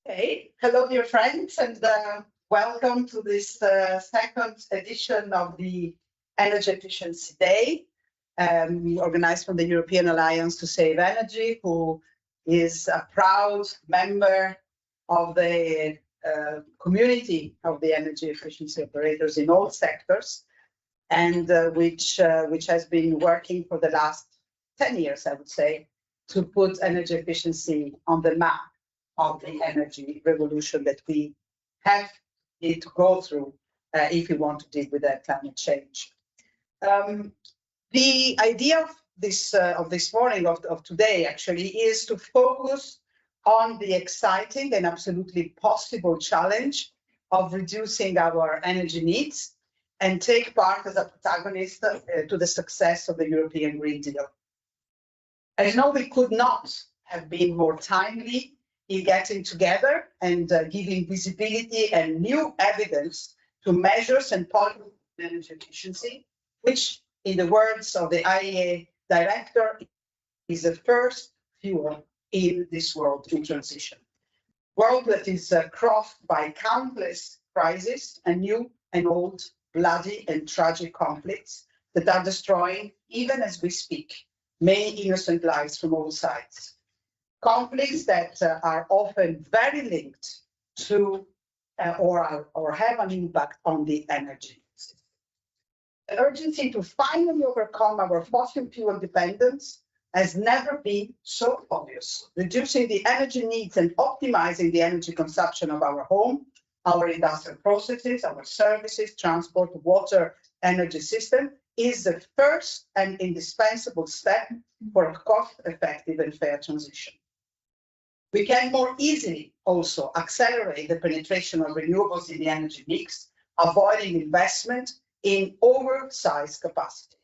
Okay, hello, dear friends, and welcome to this second edition of the Energy Efficiency Day, organized from the European Alliance to Save Energy, who is a proud member of the community of the energy efficiency operators in all sectors, and which has been working for the last 10 years, I would say, to put energy efficiency on the map of the energy revolution that we have need to go through if we want to deal with that climate change. The idea of this morning, of today, actually, is to focus on the exciting and absolutely possible challenge of reducing our energy needs and take part as a protagonist to the success of the European Green Deal. As you know, we could not have been more timely in getting together and giving visibility and new evidence to measures and policy energy efficiency, which, in the words of the IEA director, is the first fuel in this world in transition. World that is crossed by countless crises and new and old, bloody and tragic conflicts that are destroying, even as we speak, many innocent lives from all sides. Conflicts that are often very linked to or have an impact on the energy system. The urgency to finally overcome our fossil fuel dependence has never been so obvious. Reducing the energy needs and optimizing the energy consumption of our home, our industrial processes, our services, transport, water, energy system is the first and indispensable step for a cost-effective and fair transition. We can more easily also accelerate the penetration of renewables in the energy mix, avoiding investment in oversized capacity.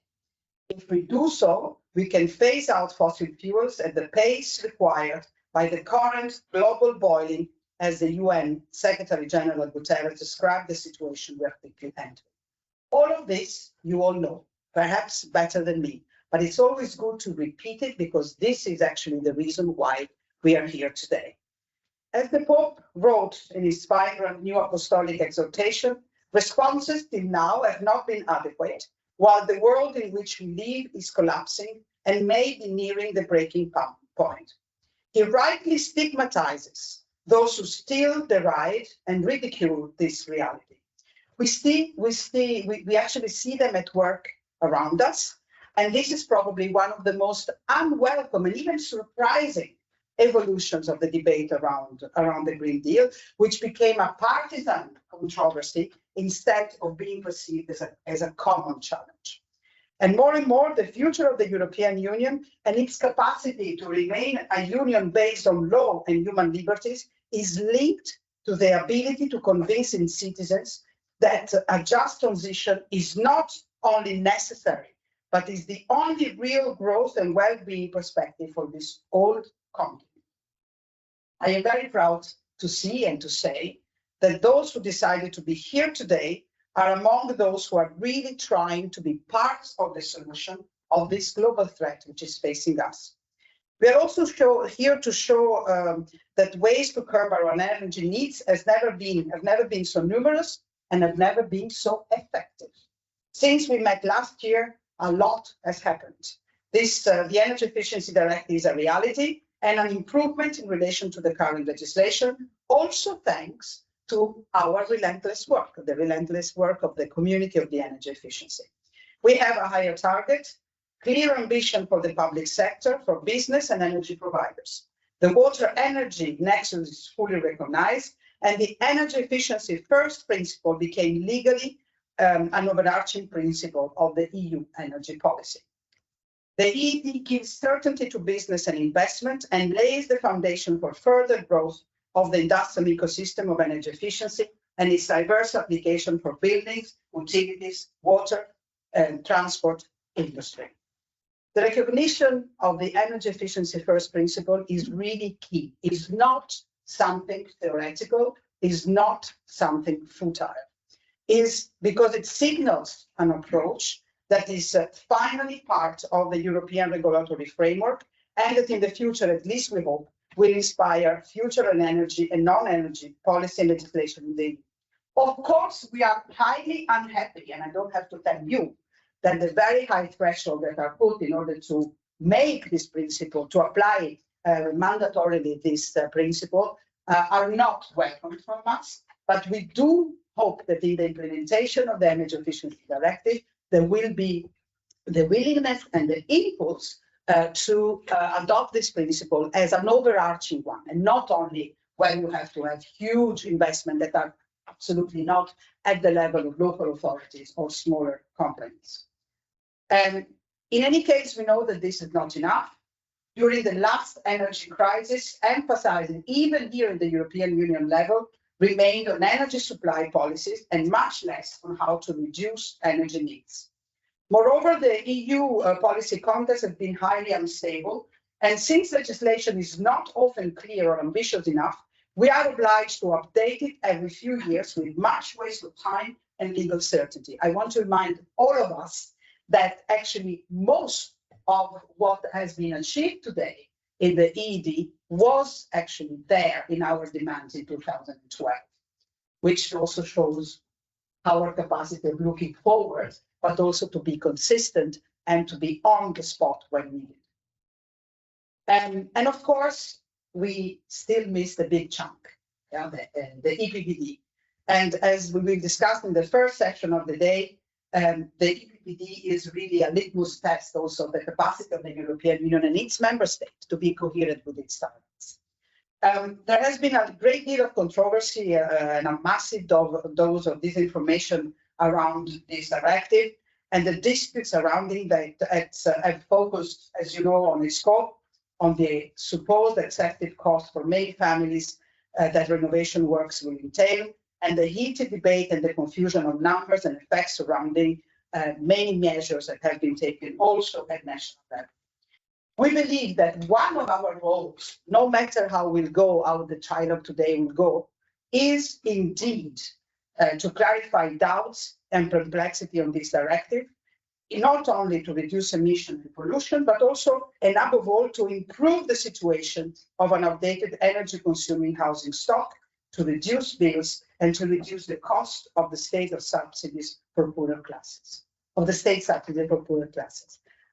If we do so, we can phase out fossil fuels at the pace required by the current global boiling, as the UN Secretary General Guterres described the situation we are quickly entering. All of this you all know, perhaps better than me, but it's always good to repeat it because this is actually the reason why we are here today. As the Pope wrote in his vibrant new apostolic exhortation, responses till now have not been adequate, while the world in which we live is collapsing and may be nearing the breaking point. He rightly stigmatizes those who still deride and ridicule this reality. We actually see them at work around us, and this is probably one of the most unwelcome and even surprising evolutions of the debate around the Green Deal, which became a partisan controversy instead of being perceived as a common challenge. And more, the future of the European Union and its capacity to remain a union based on law and human liberties is linked to the ability to convince its citizens that a just transition is not only necessary, but is the only real growth and well-being perspective for this old continent. I am very proud to see and to say that those who decided to be here today are among those who are really trying to be part of the solution of this global threat which is facing us. We are also here to show that ways to curb our energy needs have never been so numerous and have never been so effective. Since we met last year, a lot has happened. The Energy Efficiency Directive is a reality and an improvement in relation to the current legislation, also thanks to our relentless work, the relentless work of the community of the energy efficiency. We have a higher target, clear ambition for the public sector, for business and energy providers. The water energy nexus is fully recognized, and the energy efficiency first principle became legally an overarching principle of the EU energy policy. The EED gives certainty to business and investment and lays the foundation for further growth of the industrial ecosystem of energy efficiency and its diverse application for buildings, utilities, water, and transport industry. The recognition of the energy efficiency first principle is really key. It's not something theoretical, it's not something futile. It's because it signals an approach that is finally part of the European regulatory framework and that in the future, at least we hope, will inspire future and energy and non-energy policy and legislation in the EU. Of course, we are highly unhappy, and I don't have to tell you that the very high threshold that are put in order to make this principle, to apply mandatorily this principle, are not welcome from us. But we do hope that in the implementation of the Energy Efficiency Directive, there will be the willingness and the impulse to adopt this principle as an overarching one, and not only when you have to have huge investment that are absolutely not at the level of local authorities or smaller companies. And in any case, we know that this is not enough. During the last energy crisis, emphasizing even here in the European Union level, remained on energy supply policies and much less on how to reduce energy needs. Moreover, the EU policy context has been highly unstable, and since legislation is not often clear or ambitious enough, we are obliged to update it every few years with much waste of time and legal certainty. I want to remind all of us that actually most of what has been achieved today in the EED was actually there in our demands in 2012, which also shows our capacity of looking forward, but also to be consistent and to be on the spot when needed. And of course, we still miss the big chunk, the EPBD. And as we will discuss in the first section of the day, the EPBD is really a litmus test also of the capacity of the European Union and its member states to be coherent with its targets. There has been a great deal of controversy and a massive dose of disinformation around this directive, and the disputes surrounding that have focused, as you know, on its scope, on the supposed excessive cost for many families that renovation works will entail, and the heated debate and the confusion of numbers and effects surrounding many measures that have been taken also at national level. We believe that one of our roles, no matter how we'll go, how the trilogue today will go, is indeed to clarify doubts and perplexity on this directive, not only to reduce emission and pollution, but also, and above all, to improve the situation of an outdated energy-consuming housing stock, to reduce bills, and to reduce the cost of the state subsidies for poorer classes,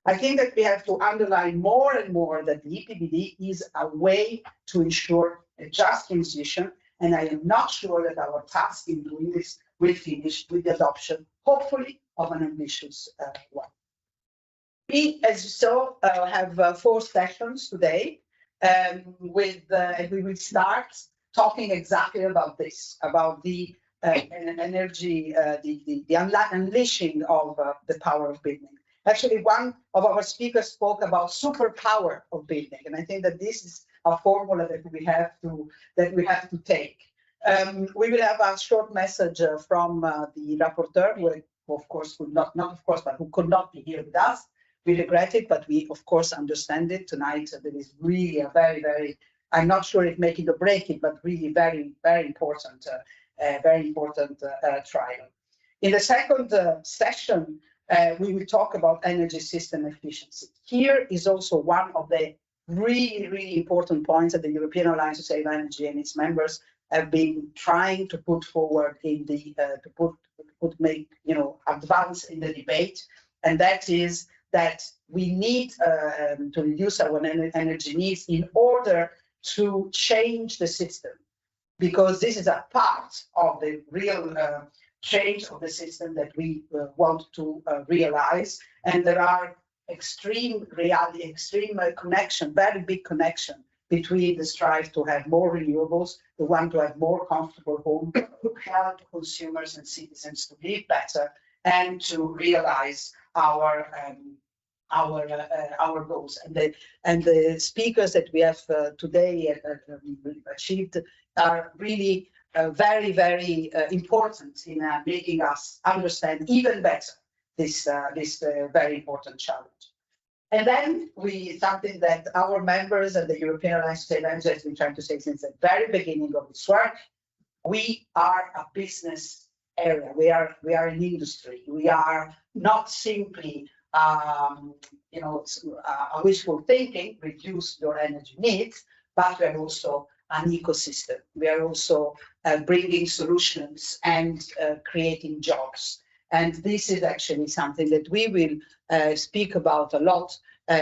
I think that we have to underline more and more that the EPBD is a way to ensure a just transition, and I am not sure that our task in doing this will finish with the adoption, hopefully, of an ambitious one. We, as you saw, have 4 sessions today, and we will start talking exactly about this, about the energy, the unleashing of the power of building. Actually, one of our speakers spoke about superpower of building, and I think that this is a formula that we have to take. We will have a short message from the rapporteur, who of course could not of course, but who could not be here with us. We regret it, but we of course understand it tonight. There is really a very, I'm not sure if make it or break it, but really very important trial. In the second session, we will talk about energy system efficiency. Here is also one of the really important points that the European Alliance to Save Energy and its members have been trying to put forward in the advance in the debate, and that is that we need to reduce our energy needs in order to change the system, because this is a part of the real change of the system that we want to realize, and there are extreme connection, very big connection between the strive to have more renewables, the one to have more comfortable home, to help consumers and citizens to live better, and to realize our goals. And the speakers that we have today achieved are really very important in making us understand even better this very important challenge. And then something that our members and the European Alliance to Save Energy has been trying to say since the very beginning of this work, we are a business area. We are an industry. We are not simply wishful thinking, reduce your energy needs, but we are also an ecosystem. We are also bringing solutions and creating jobs. And this is actually something that we will speak about a lot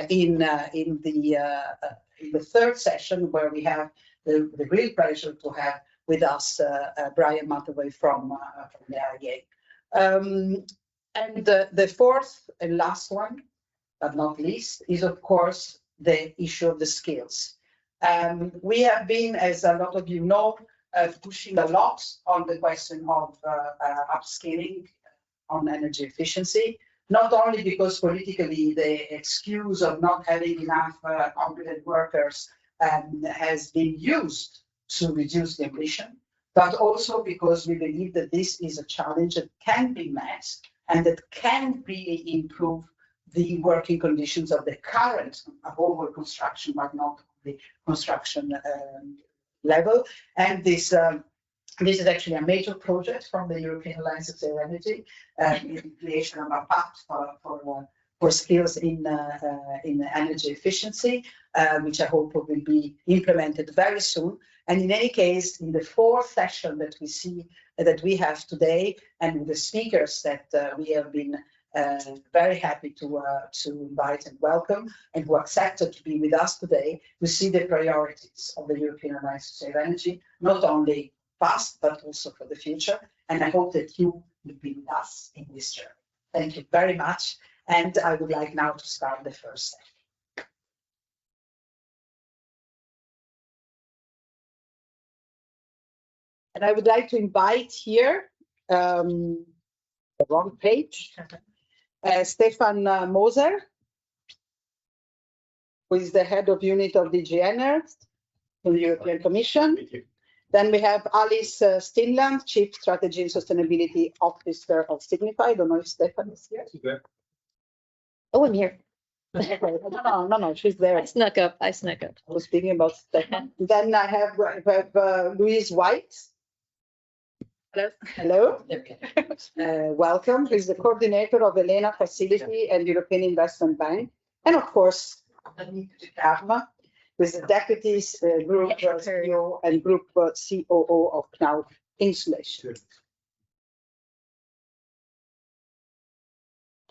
in the third session, where we have the real pleasure to have with us Brian Mathaway from the IEA. And the fourth and last one, but not least, is of course the issue of the skills. We have been, as a lot of you know, pushing a lot on the question of upskilling on energy efficiency, not only because politically the excuse of not having enough competent workers has been used to reduce the emission, but also because we believe that this is a challenge that can be met and that can really improve the working conditions of the current above all construction, but not the construction level. And this is actually a major project from the European Alliance of Zero Energy, the creation of a pact for skills in energy efficiency, which I hope will be implemented very soon. And in any case, in the fourth session that we have today, and with the speakers that we have been very happy to invite and welcome, and who accepted to be with us today, we see the priorities of the European Alliance of Zero Energy, not only past, but also for the future. And I hope that you will be with us in this journey. Thank you very much. And I would like now to start the first session. And I would like to invite here, the wrong page, Stefan Moser, who is the head of unit of DG Energy in the European Commission. Then we have Alice Stinland, Chief Strategy and Sustainability Officer of Signify. I don't know if Stefan is here. Oh, I'm here. No, she's there. I snuck up. I was speaking about Stefan. Then I have Louise White. Hello. Welcome. He's the coordinator of ELENA Facility and European Investment Bank. And of course, Anita Karma, who is the Deputy Group CEO and Group COO of Cloud Insulation.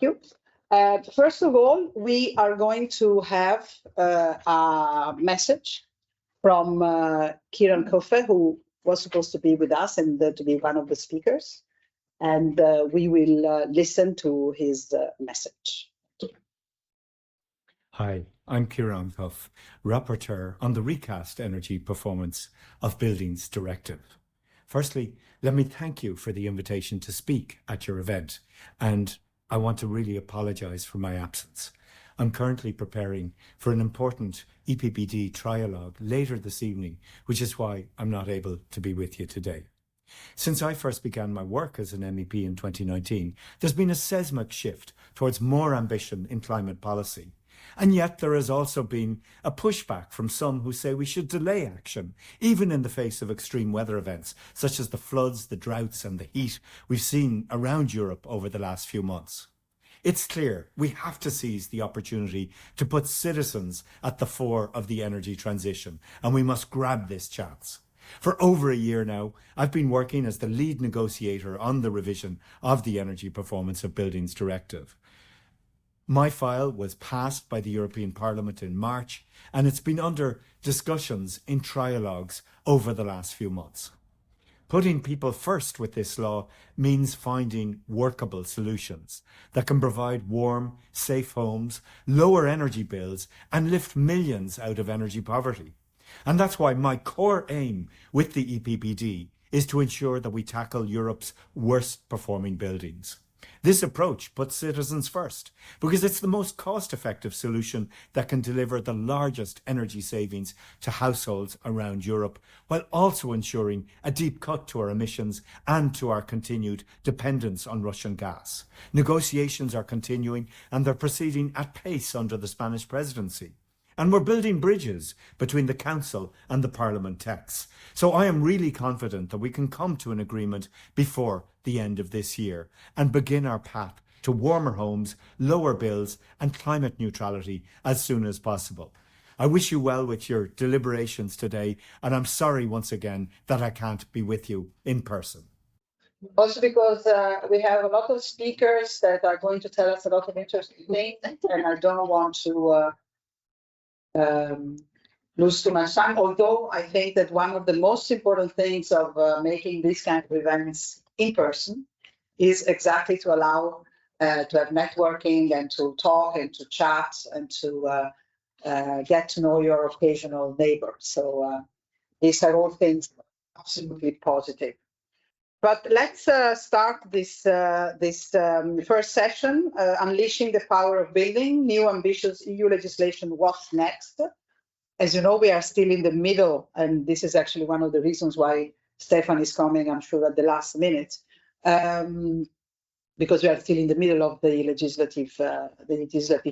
Thank you. First of all, we are going to have a message from Kieran Cuffe, who was supposed to be with us and to be one of the speakers. And we will listen to his message. Hi, I'm Kieran Cuffe, Rapporteur on the recast Energy Performance of Buildings Directive. Firstly, let me thank you for the invitation to speak at your event, and I want to really apologise for my absence. I'm currently preparing for an important EPBD trialogue later this evening, which is why I'm not able to be with you today. Since I first began my work as an MEP in 2019, there's been a seismic shift towards more ambition in climate policy. And yet there has also been a pushback from some who say we should delay action, even in the face of extreme weather events, such as the floods, the droughts and the heat we've seen around Europe over the last few months. It's clear we have to seize the opportunity to put citizens at the fore of the energy transition, and we must grab this chance. For over a year now, I've been working as the lead negotiator on the revision of the Energy Performance of Buildings Directive. My file was passed by the European Parliament in March, and it's been under discussions in trialogues over the last few months. Putting people first with this law means finding workable solutions that can provide warm, safe homes, lower energy bills, and lift millions out of energy poverty. And that's why my core aim with the EPBD is to ensure that we tackle Europe's worst performing buildings. This approach puts citizens first because it's the most cost-effective solution that can deliver the largest energy savings to households around Europe, while also ensuring a deep cut to our emissions and to our continued dependence on Russian gas. Negotiations are continuing and they're proceeding at pace under the Spanish presidency. And we're building bridges between the Council and the Parliament texts. So I am really confident that we can come to an agreement before the end of this year and begin our path to warmer homes, lower bills and climate neutrality as soon as possible. I wish you well with your deliberations today, and I'm sorry once again that I can't be with you in person. Also because we have a lot of speakers that are going to tell us a lot of interesting things, and I don't want to lose too much time. Although I think that one of the most important things of making these kind of events in person is exactly to allow to have networking and to talk and to chat and to get to know your occasional neighbor. So these are all things absolutely positive. But let's start this first session, Unleashing the Power of Building, New Ambitious EU Legislation, What's Next? As you know, we are still in the middle, and this is actually one of the reasons why Stefan is coming, I'm sure, at the last minute, because we are still in the middle of the legislative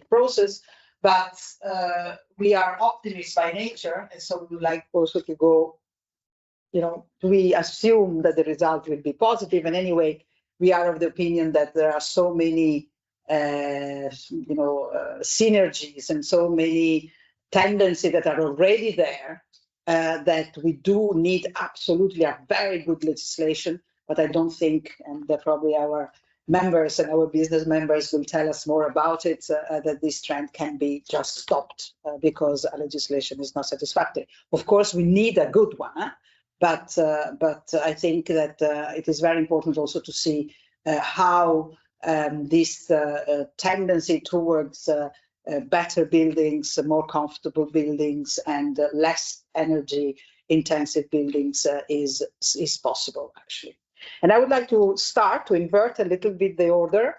process. But we are optimists by nature, and so we would like also to go, we assume that the result will be positive. And anyway, we are of the opinion that there are so many, synergies and so many tendencies that are already there that we do need absolutely a very good legislation. But I don't think, and probably our members and our business members will tell us more about it, that this trend can be just stopped because a legislation is not satisfactory. Of course, we need a good one, but I think that it is very important also to see how this tendency towards better buildings, more comfortable buildings, and less energy intensive buildings is possible, actually. And I would like to start to invert a little bit the order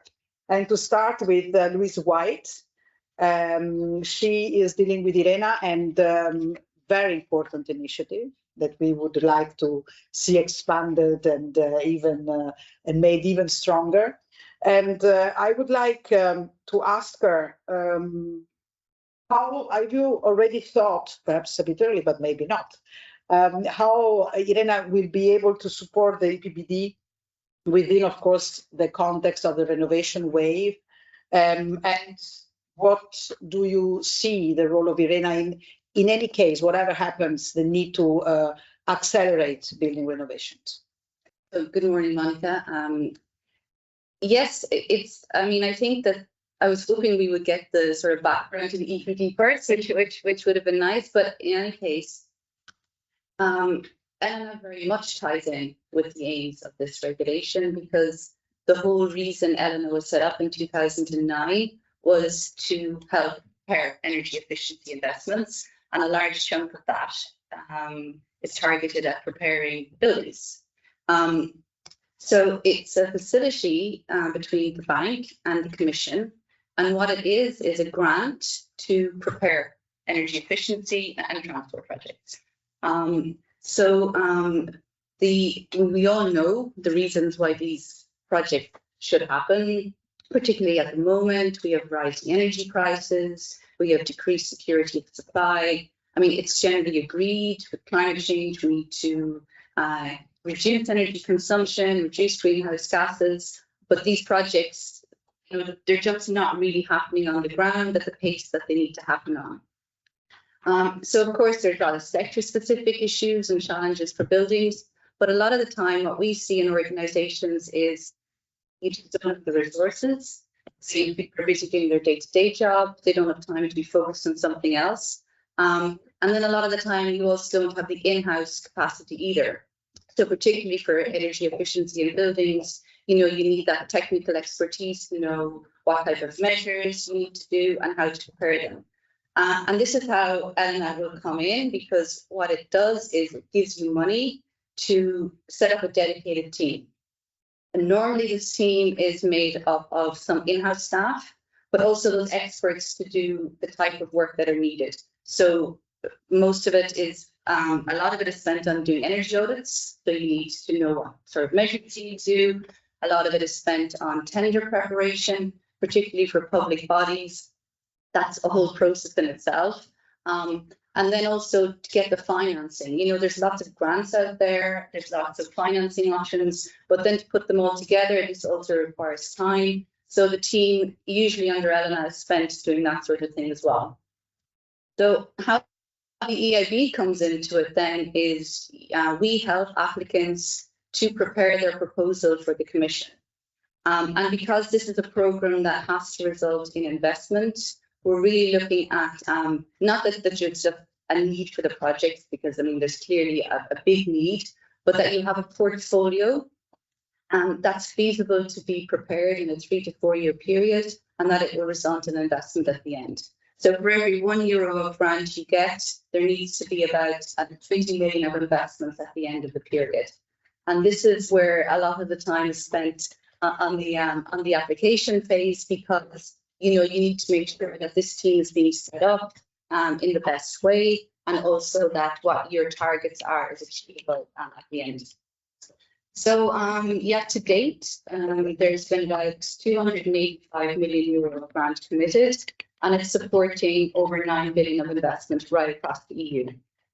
and to start with Louise White. She is dealing with IRENA and very important initiative that we would like to see expanded and and made even stronger. And I would like to ask her, how have you already thought, perhaps a bit early, but maybe not, how IRENA will be able to support the EPBD within, of course, the context of the renovation wave, and what do you see the role of IRENA in any case, whatever happens, the need to accelerate building renovations? Good morning, Monica. Yes, I think that I was hoping we would get the sort of background to the EPBD first, which would have been nice. But in any case, ELENA very much ties in with the aims of this regulation, because the whole reason ELENA was set up in 2009 was to help prepare energy efficiency investments, and a large chunk of that is targeted at preparing buildings. So it's a facility between the bank and the Commission, and what it is a grant to prepare energy efficiency and transport projects. We all know the reasons why these projects should happen, particularly at the moment. We have rising energy prices, we have decreased security of supply. I mean, it's generally agreed with climate change, we need to reduce energy consumption, reduce greenhouse gases, but these projects, they're just not really happening on the ground at the pace that they need to happen on. So of course, there's a lot of sector-specific issues and challenges for buildings, but a lot of the time what we see in organizations is you just don't have the resources. So people are busy doing their day-to-day job, they don't have time to be focused on something else. And then a lot of the time you also don't have the in-house capacity either. So particularly for energy efficiency in buildings, you need that technical expertise to know what type of measures you need to do and how to prepare them. And this is how ELENA will come in, because what it does is it gives you money to set up a dedicated team. And normally this team is made up of some in-house staff, but also those experts to do the type of work that are needed. So most of it is, a lot of it is spent on doing energy audits. So you need to know what sort of measures you need to do. A lot of it is spent on tender preparation, particularly for public bodies. That's a whole process in itself. And then also to get the financing. There's lots of grants out there, there's lots of financing options, but then to put them all together, this also requires time. So the team, usually under ELENA, is spent doing that sort of thing as well. So how the EIB comes into it then is we help applicants to prepare their proposal for the Commission. And because this is a programme that has to result in investment, we're really looking at not that there's just a need for the projects, because I mean there's clearly a big need, but that you have a portfolio that's feasible to be prepared in a 3 to 4 year period, and that it will result in investment at the end. So for every €1 of grant you get, there needs to be about 20 million of investments at the end of the period. And this is where a lot of the time is spent on the application phase, because you need to make sure that this team is being set up in the best way, and also that what your targets are is achievable at the end. So yet to date, there's been about €285 million grant committed, and it's supporting over 9 billion of investment right across the EU.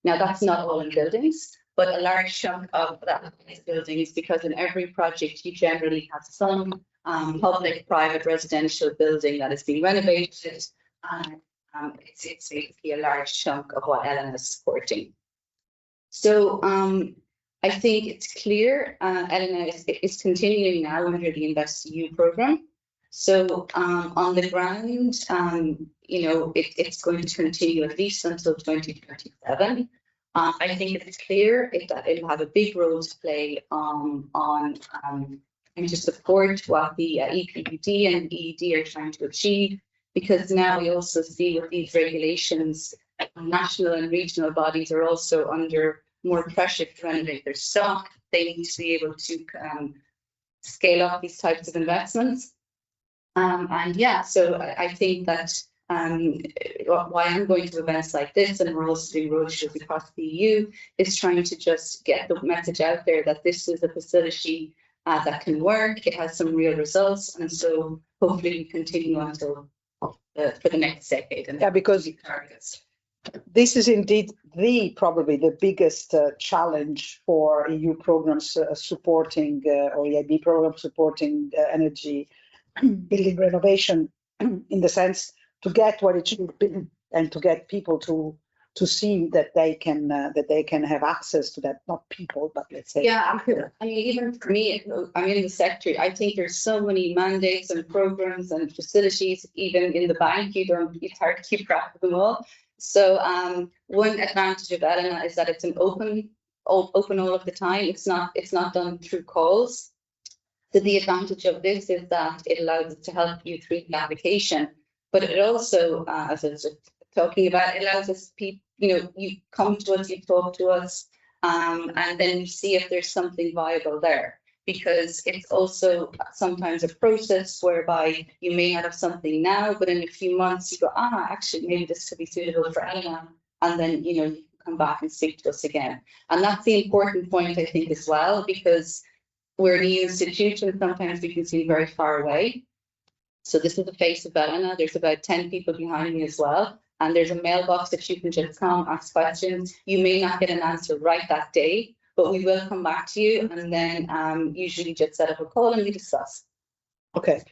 Now that's not all in buildings, but a large chunk of that is buildings, because in every project you generally have some public, private, residential building that is being renovated. It's basically a large chunk of what Elena is supporting. So I think it's clear Elena is continuing now under the InvestEU programme. So on the ground, it's going to continue at least until 2027. I think it's clear that it'll have a big role to play on and to support what the EPBD and EED are trying to achieve, because now we also see with these regulations, national and regional bodies are also under more pressure to renovate their stock. They need to be able to scale up these types of investments. And yeah, so I think that why I'm going to events like this, and we're also doing roadshows across the EU, is trying to just get the message out there that this is a facility that can work. It has some real results, and so hopefully we continue until for the next decade. And yeah, because targets. This is indeed probably the biggest challenge for EU programs supporting or EIB programs supporting energy building renovation, in the sense to get what it should be and to get people to see that they can have access to that. Not people, but let's say. Yeah, I mean, even for me, I'm in the sector. I think there's so many mandates and programs and facilities, even in the bank. It's hard to keep track of them all. So one advantage of Elena is that it's an open all of the time. It's not done through calls. So the advantage of this is that it allows us to help you through the application, but it also, as I was talking about, it allows us you come to us, you talk to us, and then you see if there's something viable there. Because it's also sometimes a process whereby you may not have something now, but in a few months you go, actually, maybe this could be suitable for Elena. And then, you can come back and speak to us again. And that's the important point, I think, as well, because we're an EU institution, sometimes we can seem very far away. So this is the face of Elena. There's about 10 people behind me as well. And there's a mailbox that you can just come, ask questions. You may not get an answer right that day, but we will come back to you, and then usually just set up a call and we discuss. Okay.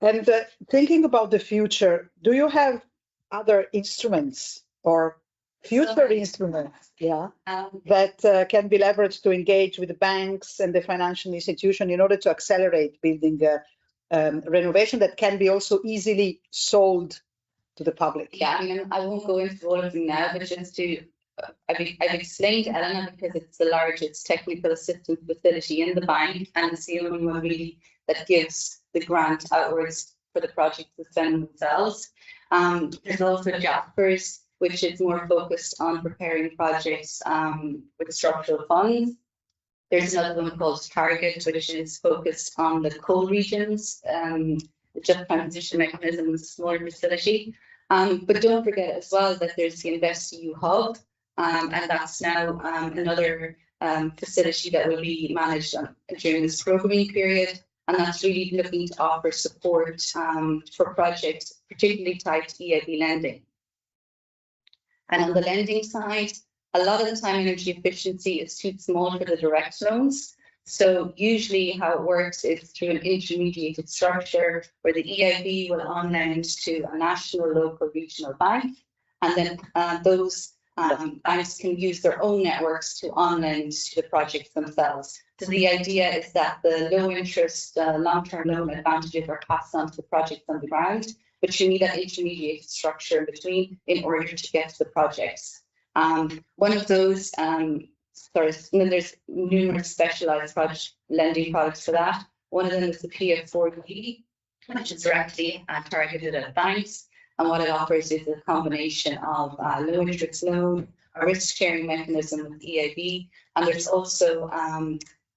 And thinking about the future, do you have other instruments or future instruments that can be leveraged to engage with the banks and the financial institution in order to accelerate building renovation that can be also easily sold to the public? Yeah, I mean, I won't go into all of them now, but just to I've explained to Elena, because it's the largest technical assistance facility in the bank, and it's the only one really that gives the grant outwards for the project to spend themselves. There's also Jaspers, which is more focused on preparing projects with structural funds. There's another one called Target, which is focused on the coal regions. The Just Transition Mechanism is a smaller facility. But don't forget as well that there's the InvestEU Hub, and that's now another facility that will be managed during this programming period. And that's really looking to offer support for projects, particularly tied to EIB lending. And on the lending side, a lot of the time energy efficiency is too small for the direct loans. So usually how it works is through an intermediated structure where the EIB will on-lend to a national, local, regional bank. and then those banks can use their own networks to on-lend to the projects themselves. So the idea is that the low interest, long-term loan advantages are passed on to the projects on the ground, but you need that intermediate structure in between in order to get to the projects. One of those, there's numerous specialized lending products for that. One of them is the PF4E, which is directly targeted at banks. And what it offers is a combination of low interest loan, a risk sharing mechanism with EIB, and there's also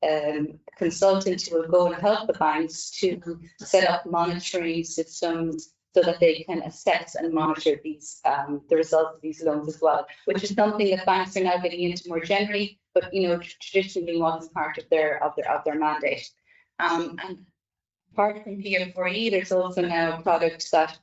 a consultant who will go and help the banks to set up monitoring systems so that they can assess and monitor these the results of these loans as well, which is something that banks are now getting into more generally, but traditionally wasn't part of their mandate. And apart from PF4E, there's also now products that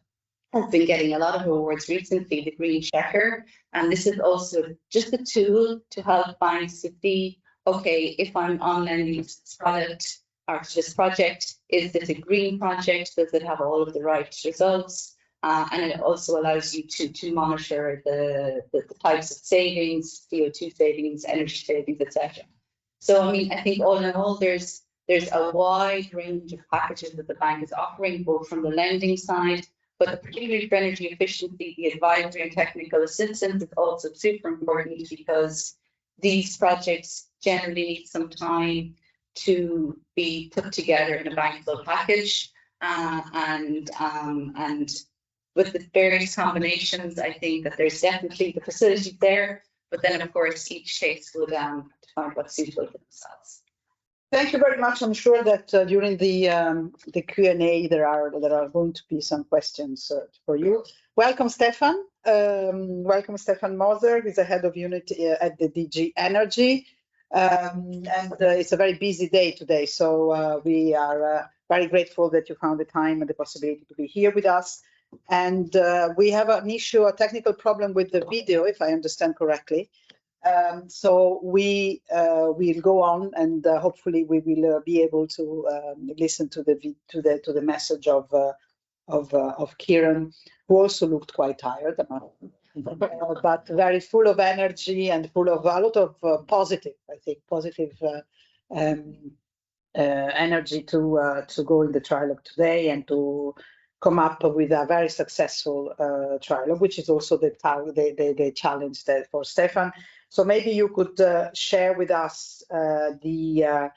has been getting a lot of awards recently, the Green Checker. And this is also just a tool to help banks to see, okay, if I'm on lending this product or this project, is this a green project? Does it have all of the right results? And it also allows you to monitor the types of savings, CO2 savings, energy savings, etc. So, I mean, I think all in all, there's a wide range of packages that the bank is offering, both from the lending side, but particularly for energy efficiency, the advisory and technical assistance is also super important because these projects generally need some time to be put together in a bankable package. And with the various combinations, I think that there's definitely the facilities there, but then of course each case will find what's suitable for themselves. Thank you very much. I'm sure that during the Q&A there are going to be some questions for you. Welcome, Stefan. Welcome, Stefan Moser. He's the head of unit at the DG Energy, and it's a very busy day today. So we are very grateful that you found the time and the possibility to be here with us. And we have an issue, a technical problem with the video, if I understand correctly. So we will go on, and hopefully we will be able to listen to the message of Kieran, who also looked quite tired, but very full of energy and full of a lot of positive energy to go in the trialogue today and to come up with a very successful trialogue, which is also the challenge there for Stefan. So maybe you could share with us your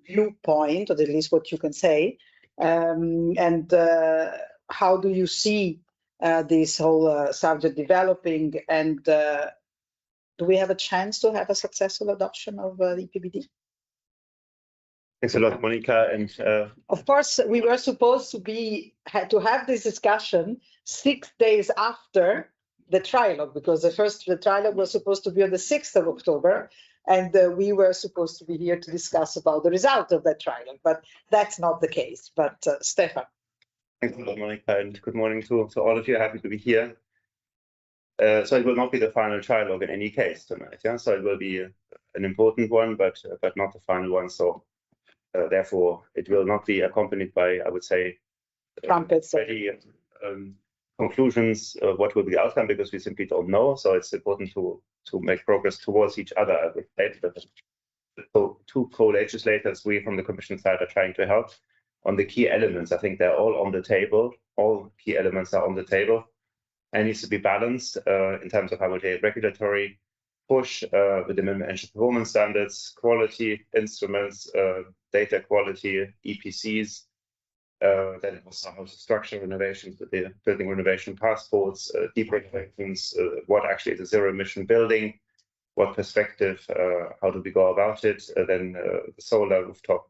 viewpoint, or at least what you can say, and how do you see this whole subject developing, and do we have a chance to have a successful adoption of the EPBD? Thanks a lot, Monica. And of course, we were supposed to have this discussion 6 days after the trialogue, because the trialogue was supposed to be on the 6th of October, and we were supposed to be here to discuss about the result of that trialogue, but that's not the case. But Stefan. Thanks a lot, Monica, and good morning to all of you. Happy to be here. So it will not be the final trialogue in any case tonight. Yeah, so it will be an important one, but not the final one. So therefore, it will not be accompanied by, I would say, trumpets. Conclusions of what will be the outcome, because we simply don't know. So it's important to make progress towards each other. I would say the two co-legislators, we from the Commission side, are trying to help on the key elements. I think they're all on the table. All key elements are on the table, and needs to be balanced in terms of, I would say, regulatory push with the minimum energy performance standards, quality instruments, data quality, EPCs. Then also how to structure renovations with the building renovation passports, deep regulations, what actually is a zero emission building, what perspective, how do we go about it, then the solar rooftop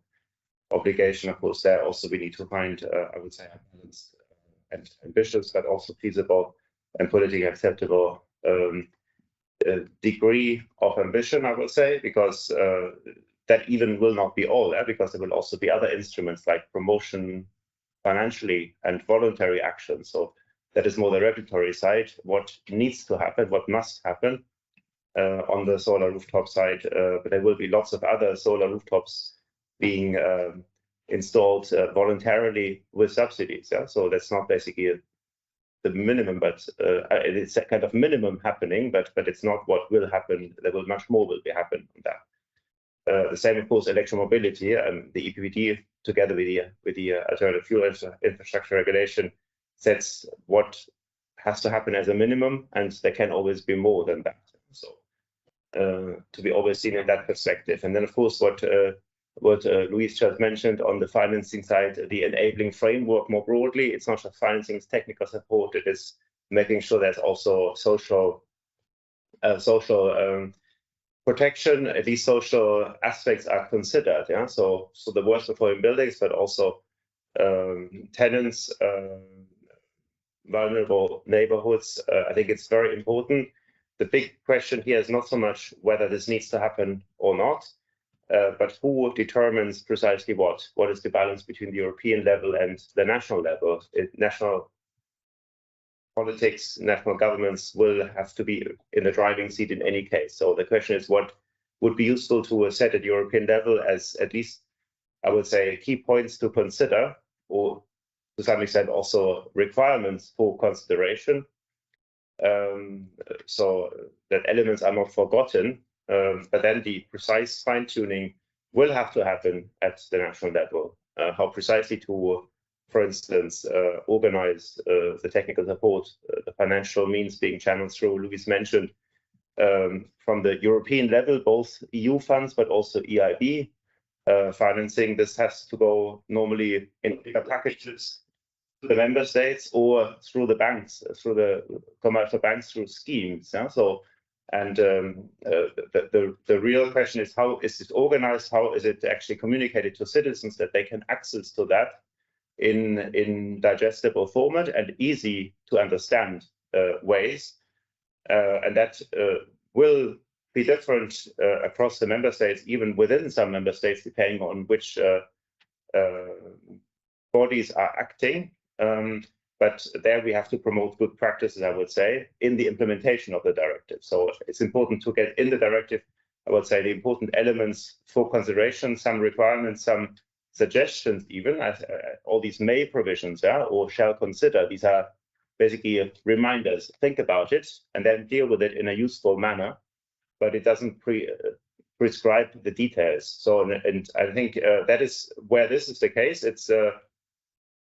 obligation. Of course, there also we need to find, I would say, a balanced and ambitious, but also feasible and politically acceptable degree of ambition, I would say, because that even will not be all, because there will also be other instruments like promotion, financially, and voluntary action. So that is more the regulatory side, what needs to happen, what must happen on the solar rooftop side. But there will be lots of other solar rooftops being installed voluntarily with subsidies. Yeah, so that's not basically the minimum, but it's a kind of minimum happening, but it's not what will happen. There will much more will be happen on that. The same, of course, electromobility. The EPBD, together with the alternative fuel infrastructure regulation, sets what has to happen as a minimum, and there can always be more than that. So to be always seen in that perspective. And then, of course, what Luis just mentioned on the financing side, the enabling framework more broadly. It's not just financing, it's technical support. It is making sure there's also social protection. These social aspects are considered. Yeah. So the worst performing buildings, but also tenants, vulnerable neighborhoods. I think it's very important. The big question here is not so much whether this needs to happen or not, but who determines precisely what? What is the balance between the European level and the national level? National politics, national governments will have to be in the driving seat in any case. So the question is what would be useful to set at European level as at least, I would say, key points to consider, or to some extent also requirements for consideration, so that elements are not forgotten. But then the precise fine-tuning will have to happen at the national level. How precisely to, for instance, organize the technical support, the financial means being channeled through, Luis mentioned, from the European level, both EU funds, but also EIB financing. This has to go normally in bigger packages to the member states or through the banks, through the commercial banks, through schemes. Yeah? So, and the real question is, how is it organized? How is it actually communicated to citizens that they can access to that in digestible format and easy to understand ways? And that will be different across the member states, even within some member states, depending on which bodies are acting. But there we have to promote good practices, I would say, in the implementation of the directive. So it's important to get in the directive, I would say, the important elements for consideration, some requirements, some suggestions even, all these may provisions, yeah, or shall consider. These are basically reminders. Think about it and then deal with it in a useful manner, but it doesn't prescribe the details. So, and I think that is where this is the case. It's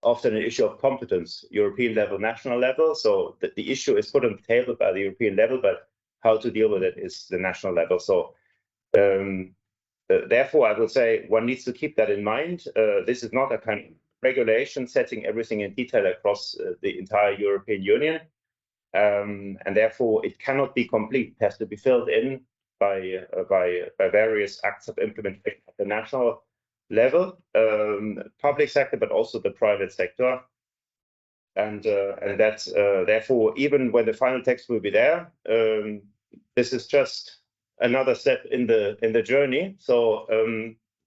often an issue of competence, European level, national level. So the issue is put on the table by the European level, but how to deal with it is the national level. So therefore, I would say one needs to keep that in mind. This is not a kind of regulation setting everything in detail across the entire European Union. And therefore, it cannot be complete. It has to be filled in by various acts of implementation at the national level, public sector, but also the private sector. And that's therefore, even when the final text will be there, this is just another step in the journey. So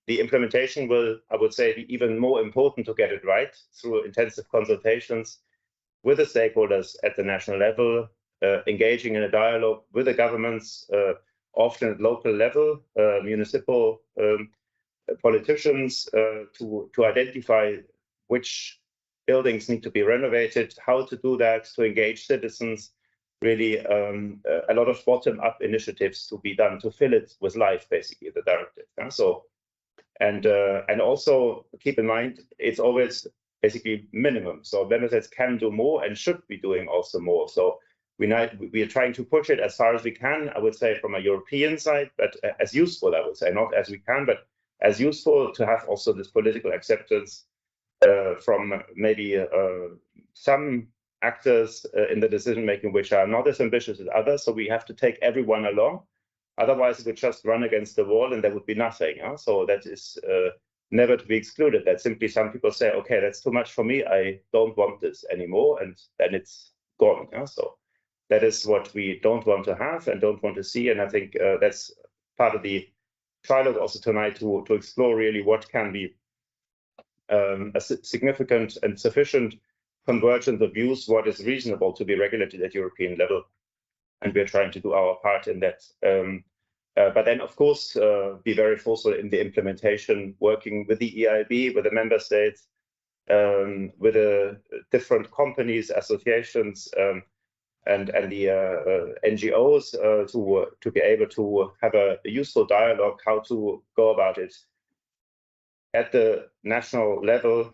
the implementation will, I would say, be even more important to get it right through intensive consultations with the stakeholders at the national level, engaging in a dialogue with the governments, often at local level, municipal politicians, to identify which buildings need to be renovated, how to do that, to engage citizens, really a lot of bottom-up initiatives to be done to fill it with life, basically, the directive. Yeah? So, and also keep in mind, it's always basically minimum. So member states can do more and should be doing also more. So we are trying to push it as far as we can, I would say, from a European side, but as useful, I would say, not as we can, but as useful to have also this political acceptance from maybe some actors in the decision making which are not as ambitious as others. So we have to take everyone along. Otherwise, it would just run against the wall and there would be nothing. Huh? So that is never to be excluded. That simply some people say, okay, that's too much for me. I don't want this anymore. And then it's gone. Huh? So that is what we don't want to have and don't want to see. And I think that's part of the trilogue also tonight to explore really what can be a significant and sufficient convergence of views, what is reasonable to be regulated at European level. And we're trying to do our part in that. But then, of course, be very forceful in the implementation, working with the EIB, with the member states, with the different companies, associations, and the NGOs to be able to have a useful dialogue how to go about it at the national level,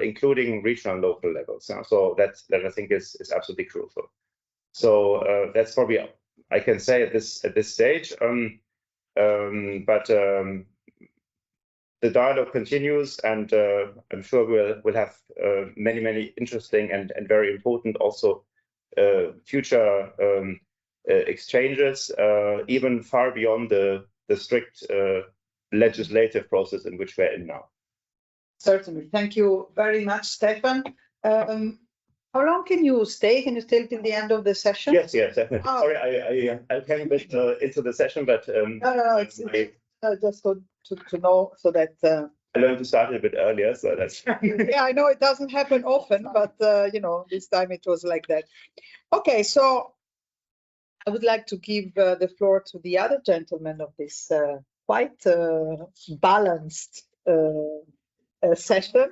including regional and local levels. So that I think is absolutely crucial. So that's probably I can say at this stage. But the dialogue continues, and I'm sure we'll have many interesting and very important also future exchanges, even far beyond the strict legislative process in which we're in now. Certainly. Thank you very much, Stefan. How long can you stay? Can you stay till the end of the session? Yes, definitely. Oh. Sorry, I came a bit into the session, but no, it's just good to know so that I learned to start a bit earlier, so that's yeah, I know it doesn't happen often, but this time it was like that. Okay, so I would like to give the floor to the other gentleman of this quite balanced session.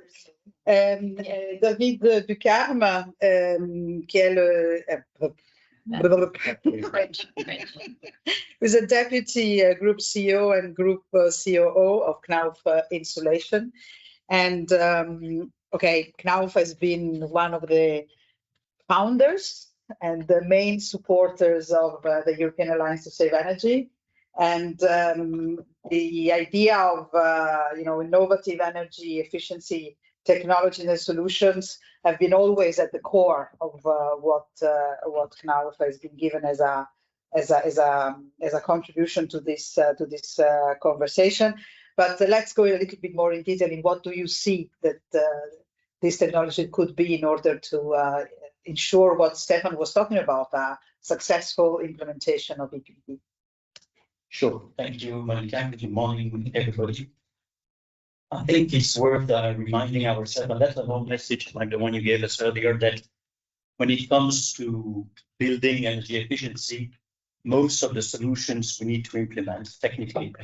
David Ducarme, qui est who's a deputy group CEO and group COO of Knauf Insulation. And Knauf has been one of the founders and the main supporters of the European Alliance to Save Energy. And the idea of innovative energy efficiency technologies and solutions have been always at the core of what Knauf has been given as a contribution to this conversation. But let's go a little bit more in detail in what do you see that this technology could be in order to ensure what Stefan was talking about, successful implementation of EPP. Sure. Thank you, Monica. Good morning, everybody. I think it's worth reminding ourselves, and that's a long message like the one you gave us earlier, that when it comes to building energy efficiency, most of the solutions we need to implement technically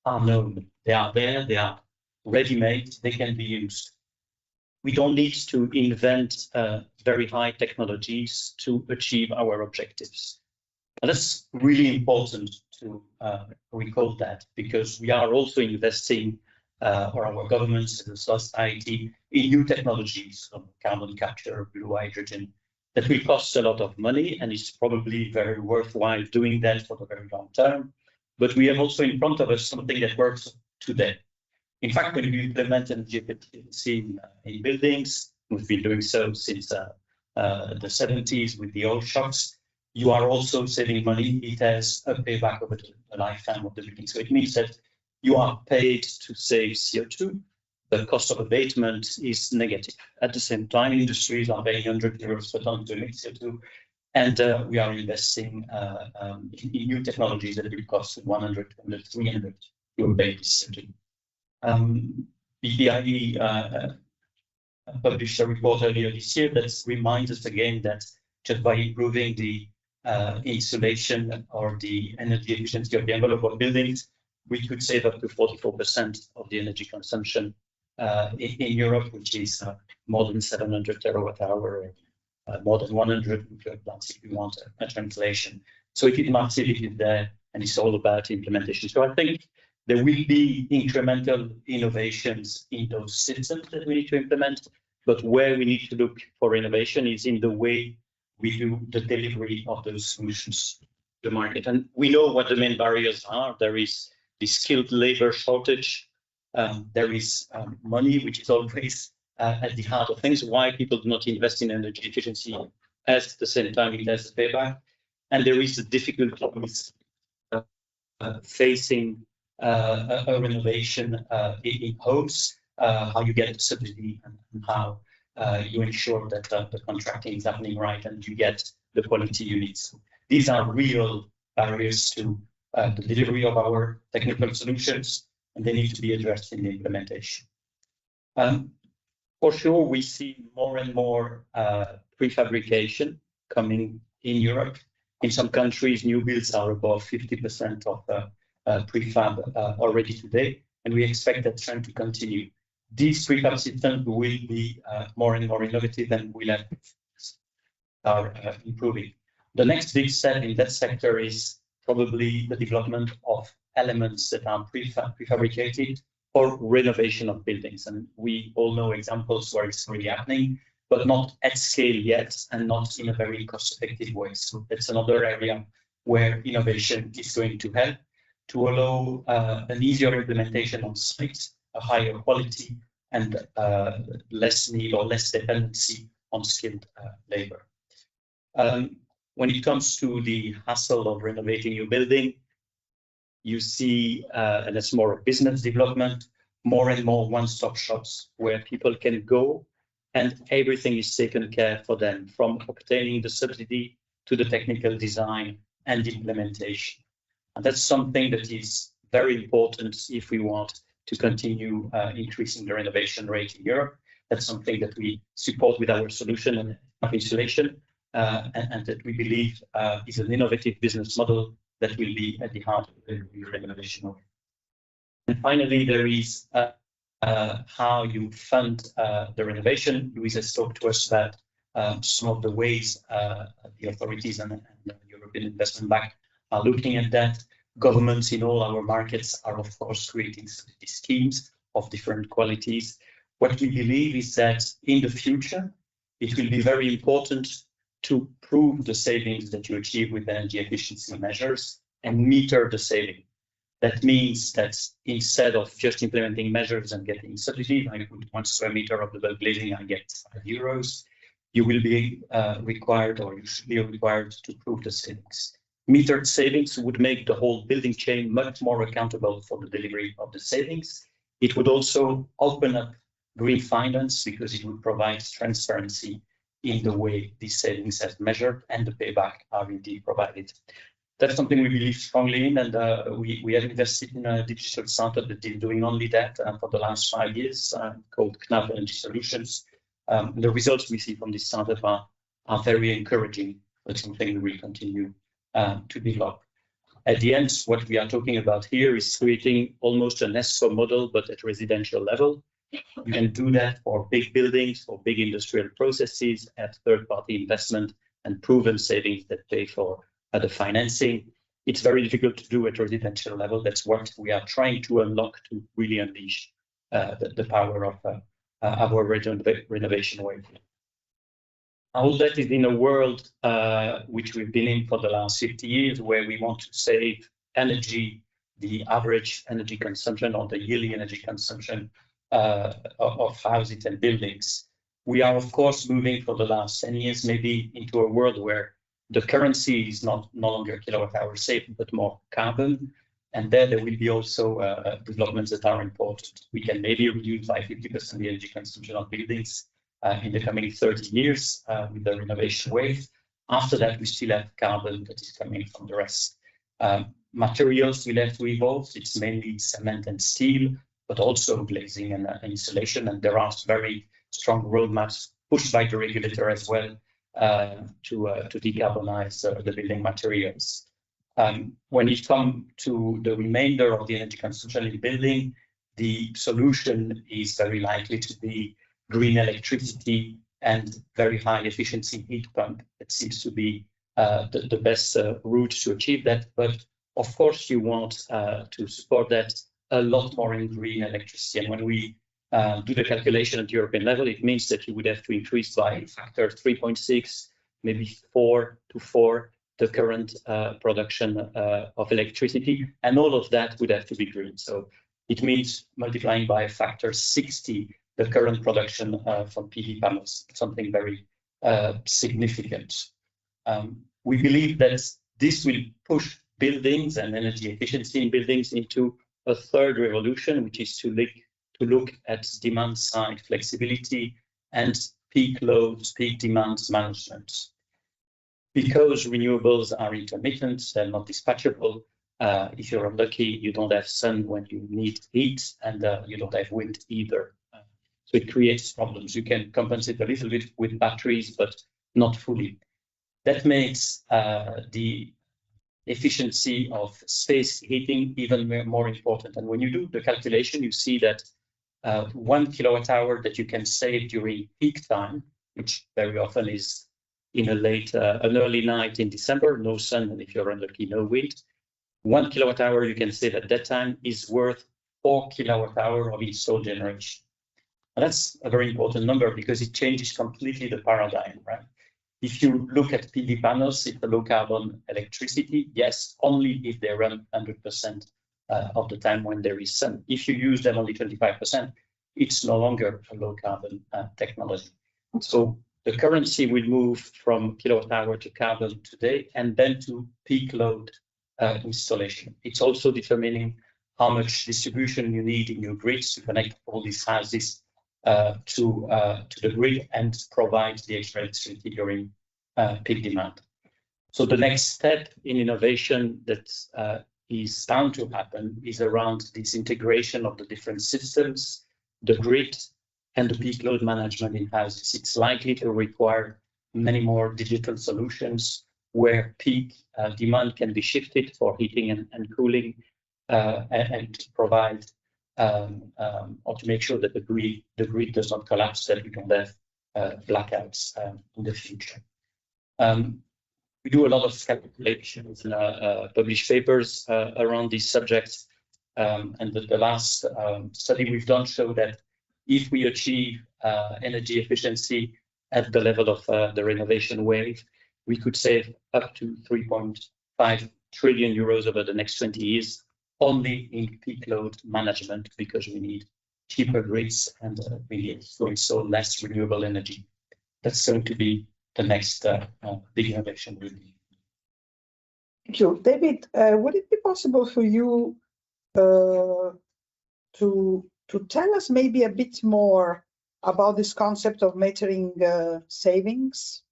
are known. They are there, they are ready-made, they can be used. We don't need to invent very high technologies to achieve our objectives. And that's really important to recall that, because we are also investing, or our governments and the society, in new technologies of carbon capture, blue hydrogen, that will cost a lot of money, and it's probably very worthwhile doing that for the very long term. But we have also in front of us something that works today. In fact, when we implement energy efficiency in buildings, we've been doing so since the 70s with the oil shocks, you are also saving money. It has a payback over the lifetime of the building. So it means that you are paid to save CO2. The cost of abatement is negative. At the same time, industries are paying €100 per ton to emit CO2. And we are investing in new technologies that will cost 100, 200, 300 to abate CO2. BPIE published a report earlier this year that reminds us again that just by improving the insulation or the energy efficiency of the envelope of buildings, we could save up to 44% of the energy consumption in Europe, which is more than 700 terawatt hour, more than 100 nuclear plants if you want a translation. So it is massive, it is there, and it's all about implementation. So I think there will be incremental innovations in those systems that we need to implement, but where we need to look for innovation is in the way we do the delivery of those solutions to the market. And we know what the main barriers are. There is the skilled labor shortage. There is money, which is always at the heart of things, why people do not invest in energy efficiency as at the same time it has a payback. And there is the difficulty with facing a renovation in homes, how you get the subsidy and how you ensure that the contracting is happening right and you get the quality you need. So these are real barriers to the delivery of our technical solutions, and they need to be addressed in the implementation. For sure, we see more and more prefabrication coming in Europe. In some countries, new builds are above 50% of prefab already today, and we expect that trend to continue. these prefab systems will be more and more innovative and will are improving. The next big step in that sector is probably the development of elements that are prefabricated for renovation of buildings. And we all know examples where it's really happening, but not at scale yet and not in a very cost-effective way. So that's another area where innovation is going to help to allow an easier implementation on site, a higher quality, and less need or less dependency on skilled labor. When it comes to the hassle of renovating your building, you see, and it's more business development, more and more one-stop shops where people can go and everything is taken care for them, from obtaining the subsidy to the technical design and implementation. And that's something that is very important if we want to continue increasing the renovation rate in Europe. That's something that we support with our solution of installation, and that we believe is an innovative business model that will be at the heart of the renovation. And finally, there is how you fund the renovation. Louise has talked to us about some of the ways the authorities and the European Investment Bank are looking at that. Governments in all our markets are, of course, creating schemes of different qualities. What we believe is that in the future, it will be very important to prove the savings that you achieve with energy efficiency measures and meter the saving. That means that instead of just implementing measures and getting subsidies, I put 1 square meter of double glazing, I get €5. You will be required, or you should be required, to prove the savings. Metered savings would make the whole building chain much more accountable for the delivery of the savings. It would also open up green finance because it would provide transparency in the way these savings are measured and the payback are indeed provided. That's something we believe strongly in, and we have invested in a digital startup that is doing only that for the last 5 years, called Knap Energy Solutions. The results we see from this startup are very encouraging, but something we will continue to develop. At the end, what we are talking about here is creating almost an ESCO model, but at residential level. You can do that for big buildings, for big industrial processes, at third-party investment and proven savings that pay for the financing. It's very difficult to do at residential level. That's what we are trying to unlock to really unleash the power of our renovation wave. All that is in a world which we've been in for the last 50 years, where we want to save energy, the average energy consumption or the yearly energy consumption of houses and buildings. We are, of course, moving for the last 10 years, maybe into a world where the currency is no longer kilowatt hour saved, but more carbon. And there will be also developments that are important. We can maybe reduce by 50% the energy consumption of buildings in the coming 30 years with the renovation wave. After that, we still have carbon that is coming from the rest. Materials will have to evolve. It's mainly cement and steel, but also glazing and insulation. And there are very strong roadmaps pushed by the regulator as well to decarbonize the building materials. When it comes to the remainder of the energy consumption in building, the solution is very likely to be green electricity and very high efficiency heat pump. It seems to be the best route to achieve that. But of course, you want to support that a lot more in green electricity. And when we do the calculation at European level, it means that you would have to increase by a factor 3.6, maybe 4 to 4, the current production of electricity. And all of that would have to be green. So it means multiplying by a factor 60 the current production from PV panels, something very significant. We believe that this will push buildings and energy efficiency in buildings into a third revolution, which is to look at demand side flexibility and peak loads, peak demands management. Because renewables are intermittent, they're not dispatchable. If you're unlucky, you don't have sun when you need heat, and you don't have wind either. So it creates problems. You can compensate a little bit with batteries, but not fully. That makes the efficiency of space heating even more important. And when you do the calculation, you see that 1 kilowatt hour that you can save during peak time, which very often is in an early night in December, no sun, and if you're unlucky, no wind. 1 kilowatt hour you can save at that time is worth 4 kilowatt hour of installed generation. And that's a very important number because it changes completely the paradigm, right? If you look at PV panels, it's a low carbon electricity, yes, only if they run 100% of the time when there is sun. If you use them only 25%, it's no longer a low carbon technology. So the currency will move from kilowatt hour to carbon today and then to peak load installation. It's also determining how much distribution you need in your grids to connect all these houses to the grid and provide the extra electricity during peak demand. So the next step in innovation that is bound to happen is around this integration of the different systems, the grid, and the peak load management in houses. It's likely to require many more digital solutions where peak demand can be shifted for heating and cooling and to provide or to make sure that the grid does not collapse, that we don't have blackouts in the future. We do a lot of calculations and publish papers around these subjects. And the last study we've done showed that if we achieve energy efficiency at the level of the renovation wave, we could save up to 3.5 trillion euros over the next 20 years only in peak load management, because we need cheaper grids and we need to install less renewable energy. That's going to be the next big innovation. Thank you. David, would it be possible for you to tell us maybe a bit more about this concept of metering savings?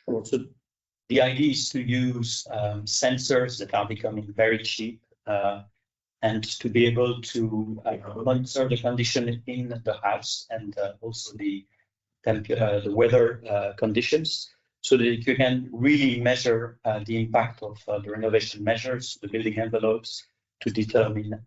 Sure. So the idea is to use sensors that are becoming very cheap and to be able to monitor the condition in the house and also the weather conditions, so that you can really measure the impact of the renovation measures, the building envelopes, to determine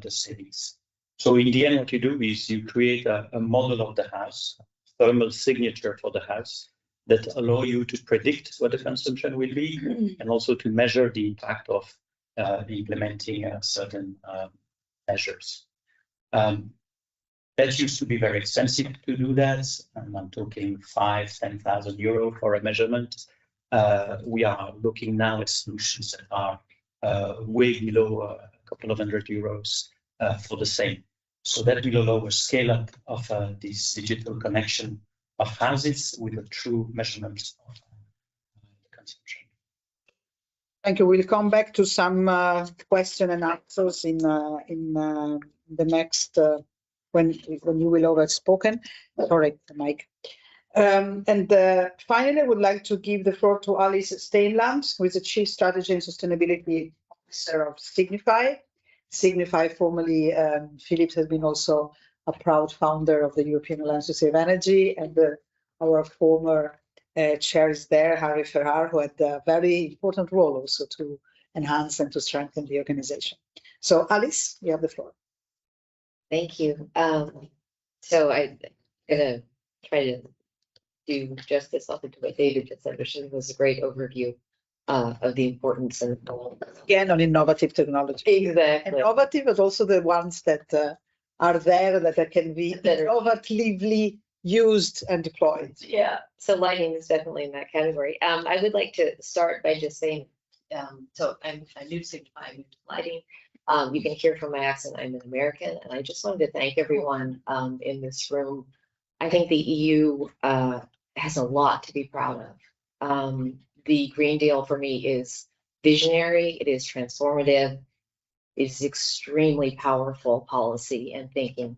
the savings. So in the end, what you do is you create a model of the house, thermal signature for the house, that allow you to predict what the consumption will be and also to measure the impact of implementing certain measures. That used to be very expensive to do that, and I'm talking 5,000–10,000 euro for a measurement. We are looking now at solutions that are way below a couple of €100 for the same. So that will allow a scale up of this digital connection of houses with a true measurement of the consumption. Thank you. We'll come back to some question and answers in the next when you will have spoken. Sorry, Mike. And finally, I would like to give the floor to Alice Steinland, who is the Chief Strategy and Sustainability Officer of Signify. Signify, formerly Philips, has been also a proud founder of the European Alliance to Save Energy, and our former chair is there, Harry Ferrar, who had a very important role also to enhance and to strengthen the organization. So Alice, you have the floor. Thank you. So I'm gonna try to do justice also to what David just said, which was a great overview of the importance and Again, on innovative technology. exactly. Innovative, but also the ones that are there that can be innovatively used and deployed. Yeah, so lighting is definitely in that category. I would like to start by just saying, so I'm new to Signify, I'm new to lighting. You can hear from my accent, I'm an American, and I just wanted to thank everyone in this room. I think the EU has a lot to be proud of. The Green Deal for me is visionary, it is transformative, it is extremely powerful policy and thinking.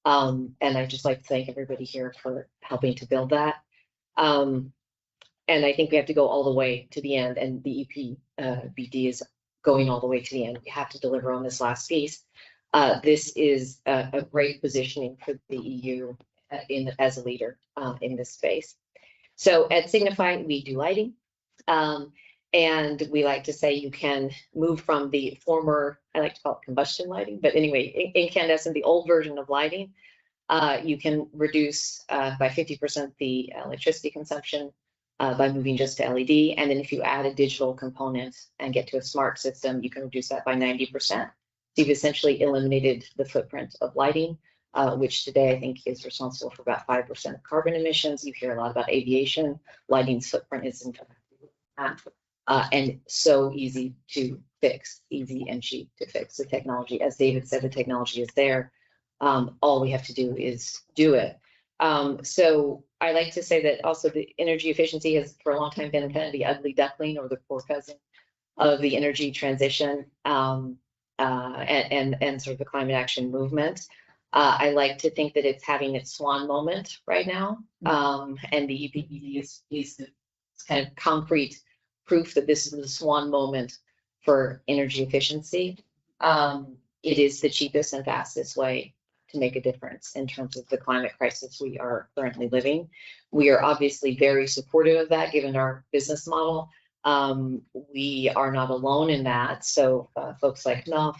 And I'd just like to thank everybody here for helping to build that. And I think we have to go all the way to the end, and the EPBD is going all the way to the end. We have to deliver on this last piece. This is a great positioning for the EU as a leader in this space. So at Signify, we do lighting. And we like to say you can move from the former, I like to call it combustion lighting, but anyway, incandescent, the old version of lighting. You can reduce by 50% the electricity consumption by moving just to LED. And then if you add a digital component and get to a smart system, you can reduce that by 90%. So you've essentially eliminated the footprint of lighting, which today I think is responsible for about 5% of carbon emissions. You hear a lot about aviation. Lighting's footprint is in fact and so easy to fix, easy and cheap to fix. The technology, as David said, the technology is there. All we have to do is do it. So I like to say that also the energy efficiency has for a long time been kind of the ugly duckling or the poor cousin of the energy transition and sort of the climate action movement. I like to think that it's having its swan moment right now. And the EPBD is kind of concrete proof that this is the swan moment for energy efficiency. It is the cheapest and fastest way to make a difference in terms of the climate crisis we are currently living. We are obviously very supportive of that given our business model. We are not alone in that. So folks like Knauf,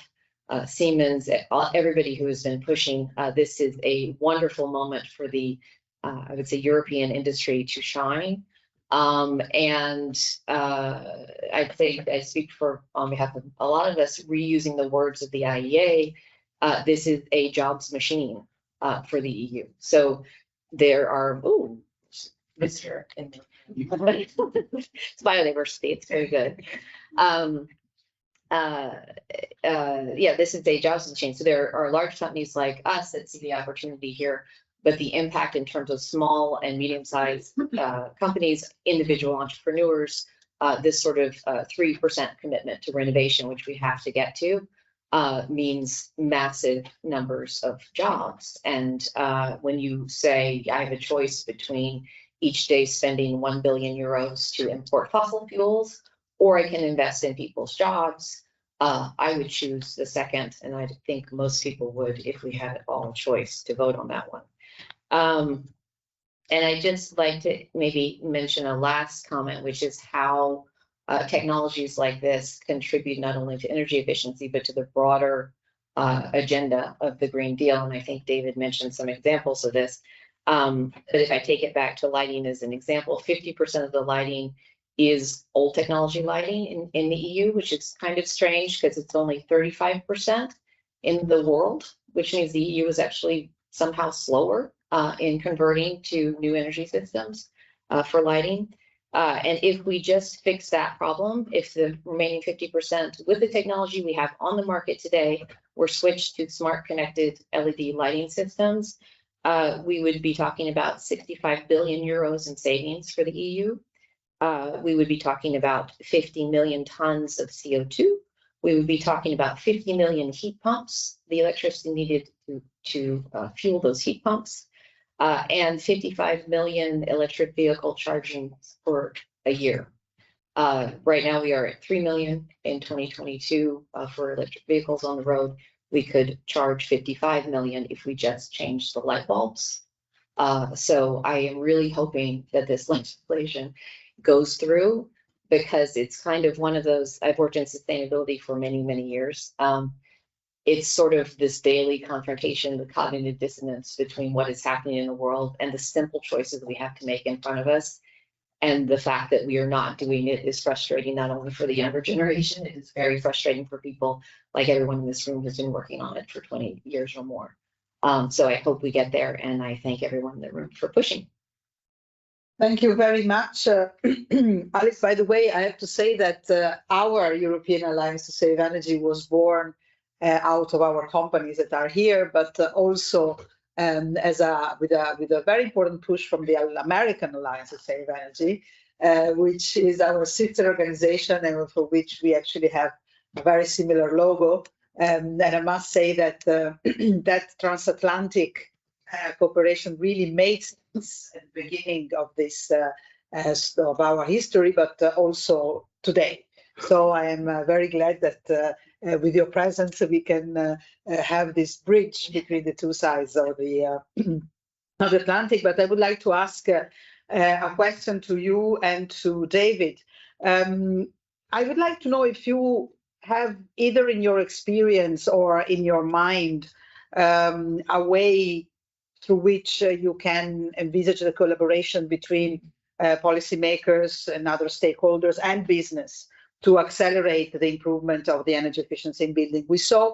Siemens, everybody who has been pushing, this is a wonderful moment for the, I would say, European industry to shine. I'd say I speak for on behalf of a lot of us reusing the words of the IEA. This is a jobs machine for the EU. So there are Mr. It's biodiversity. It's very good. Yeah, this is a jobs machine. So there are large companies like us that see the opportunity here, but the impact in terms of small and medium-sized companies, individual entrepreneurs, this sort of 3% commitment to renovation, which we have to get to, means massive numbers of jobs. And when you say I have a choice between each day spending 1 billion euros to import fossil fuels, or I can invest in people's jobs, I would choose the second. And I think most people would if we had all a choice to vote on that one. And I just like to maybe mention a last comment, which is how technologies like this contribute not only to energy efficiency, but to the broader agenda of the Green Deal. And I think David mentioned some examples of this. But if I take it back to lighting as an example, 50% of the lighting is old technology lighting in the EU, which is kind of strange because it's only 35% in the world, which means the EU is actually somehow slower in converting to new energy systems for lighting. And if we just fix that problem, if the remaining 50% with the technology we have on the market today were switched to smart connected LED lighting systems, we would be talking about 65 billion euros in savings for the EU. We would be talking about 50 million tons of CO2. We would be talking about 50 million heat pumps, the electricity needed to fuel those heat pumps, and 55 million electric vehicle charging for a year. Right now we are at 3 million in 2022 for electric vehicles on the road. We could charge 55 million if we just changed the light bulbs. So I am really hoping that this legislation goes through, because it's kind of one of those, I've worked in sustainability for many, many years. It's sort of this daily confrontation, the cognitive dissonance between what is happening in the world and the simple choices we have to make in front of us. And the fact that we are not doing it is frustrating, not only for the younger generation, it is very frustrating for people like everyone in this room who's been working on it for 20 years or more. So I hope we get there, and I thank everyone in the room for pushing. Thank you very much. Alice, by the way, I have to say that our European Alliance to Save Energy was born out of our companies that are here, but also with a very important push from the American Alliance to Save Energy, which is our sister organization and for which we actually have a very similar logo. And I must say that that transatlantic cooperation really made sense at the beginning of this of our history, but also today. So I am very glad that with your presence we can have this bridge between the two sides of the Atlantic. But I would like to ask a question to you and to David. I would like to know if you have either in your experience or in your mind a way through which you can envisage the collaboration between policymakers and other stakeholders and business to accelerate the improvement of the energy efficiency in building. We saw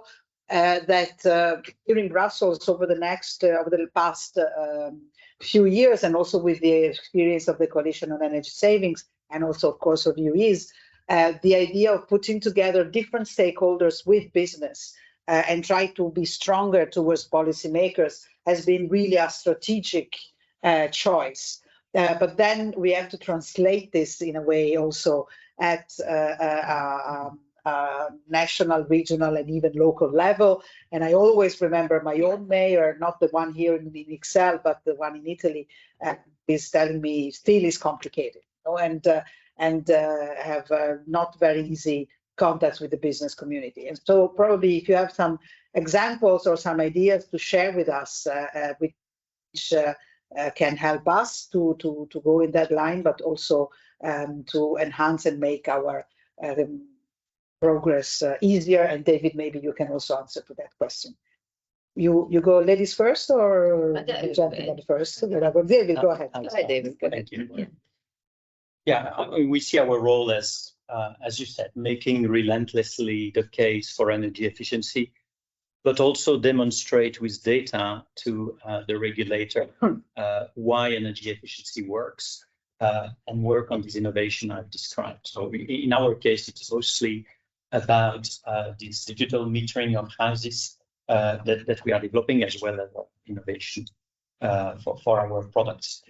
that here in Brussels over the past few years, and also with the experience of the Coalition on Energy Savings, and also, of course, of UEs, the idea of putting together different stakeholders with business and try to be stronger towards policymakers has been really a strategic choice. But then we have to translate this in a way also at national, regional, and even local level. And I always remember my own mayor, not the one here in Excel, but the one in Italy, is telling me still is complicated, you know, and have not very easy contacts with the business community. And so probably if you have some examples or some ideas to share with us, which can help us to go in that line, but also to enhance and make our progress easier. And David, maybe you can also answer to that question. You go ladies first or gentlemen first? Whatever. David, go ahead. Go ahead, David. Go ahead. Thank you. Yeah, we see our role as you said, making relentlessly the case for energy efficiency, but also demonstrate with data to the regulator why energy efficiency works and work on this innovation I've described. So in our case, it's mostly about this digital metering of houses that we are developing, as well as innovation for our products.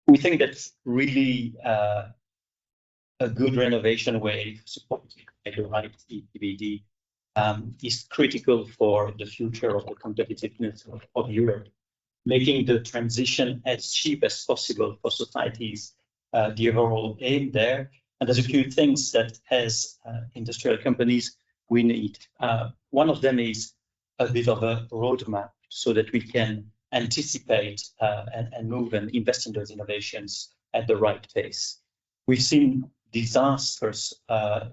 We think that's really a good renovation way, supported by the right EPBD, is critical for the future of the competitiveness of Europe, making the transition as cheap as possible for societies, the overall aim there. And there's a few things that as industrial companies we need. One of them is a bit of a roadmap so that we can anticipate and move and invest in those innovations at the right pace. We've seen disastrous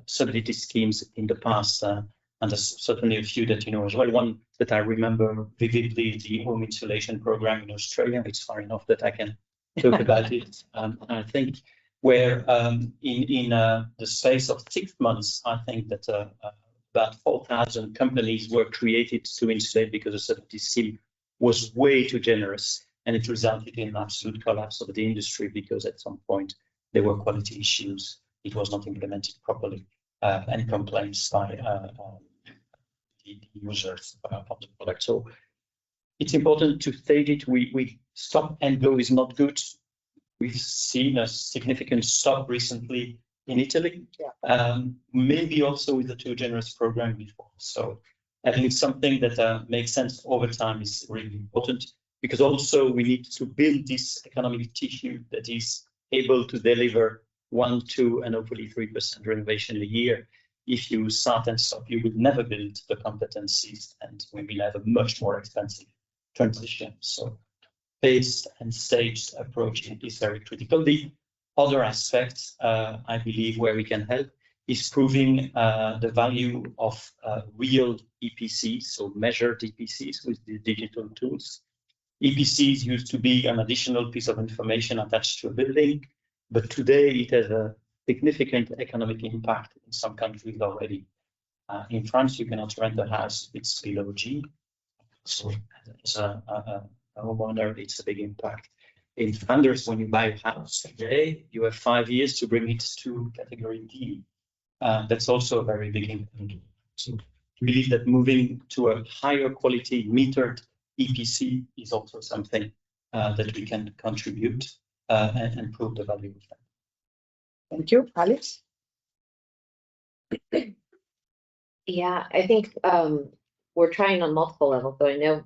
subsidy schemes in the past, and there's certainly a few that you know as well. One that I remember vividly, the home insulation program in Australia. It's far enough that I can talk about it. I think where in the space of 6 months, I think that about 4,000 companies were created to insulate because the subsidy scheme was way too generous, and it resulted in an absolute collapse of the industry because at some point there were quality issues. It was not implemented properly, and complaints by the users of the product. So it's important to state it. We stop and go is not good. We've seen a significant stop recently in Italy, maybe also with the too generous program before. So I think something that makes sense over time is really important, because also we need to build this economic tissue that is able to deliver 1%, 2%, and hopefully 3% renovation a year. If you start and stop, you will never build the competencies, and we will have a much more expensive transition. So phased and staged approach is very critical. The other aspect, I believe, where we can help is proving the value of real EPCs, so measured EPCs with the digital tools. EPCs used to be an additional piece of information attached to a building, but today it has a significant economic impact in some countries already. In France, you cannot rent a house if it's below G. So as a homeowner, it's a big impact. In Flanders, when you buy a house today, you have 5 years to bring it to category D. That's also a very big impact. So we believe that moving to a higher quality metered EPC is also something that we can contribute and improve the value of that. Thank you. Alex? Yeah, I think we're trying on multiple levels, but I know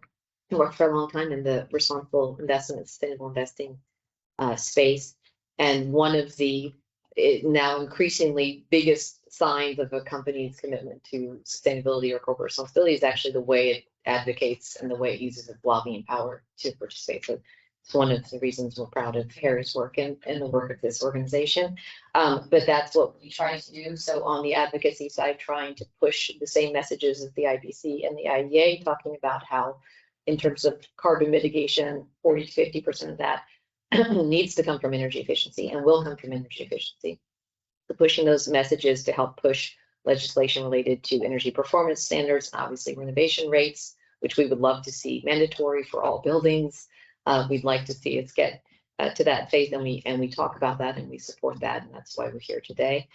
I worked for a long time in the responsible investment, sustainable investing space. And one of the now increasingly biggest signs of a company's commitment to sustainability or corporate responsibility is actually the way it advocates and the way it uses its lobbying power to participate. So It's one of the reasons we're proud of Harry's work and the work of this organization. But that's what we try to do. So on the advocacy side, trying to push the same messages as the IBC and the IEA, talking about how in terms of carbon mitigation, 40 to 50% of that needs to come from energy efficiency and will come from energy efficiency. So pushing those messages to help push legislation related to energy performance standards, obviously renovation rates, which we would love to see mandatory for all buildings. We'd like to see us get to that phase, and we talk about that and we support that, and that's why we're here today.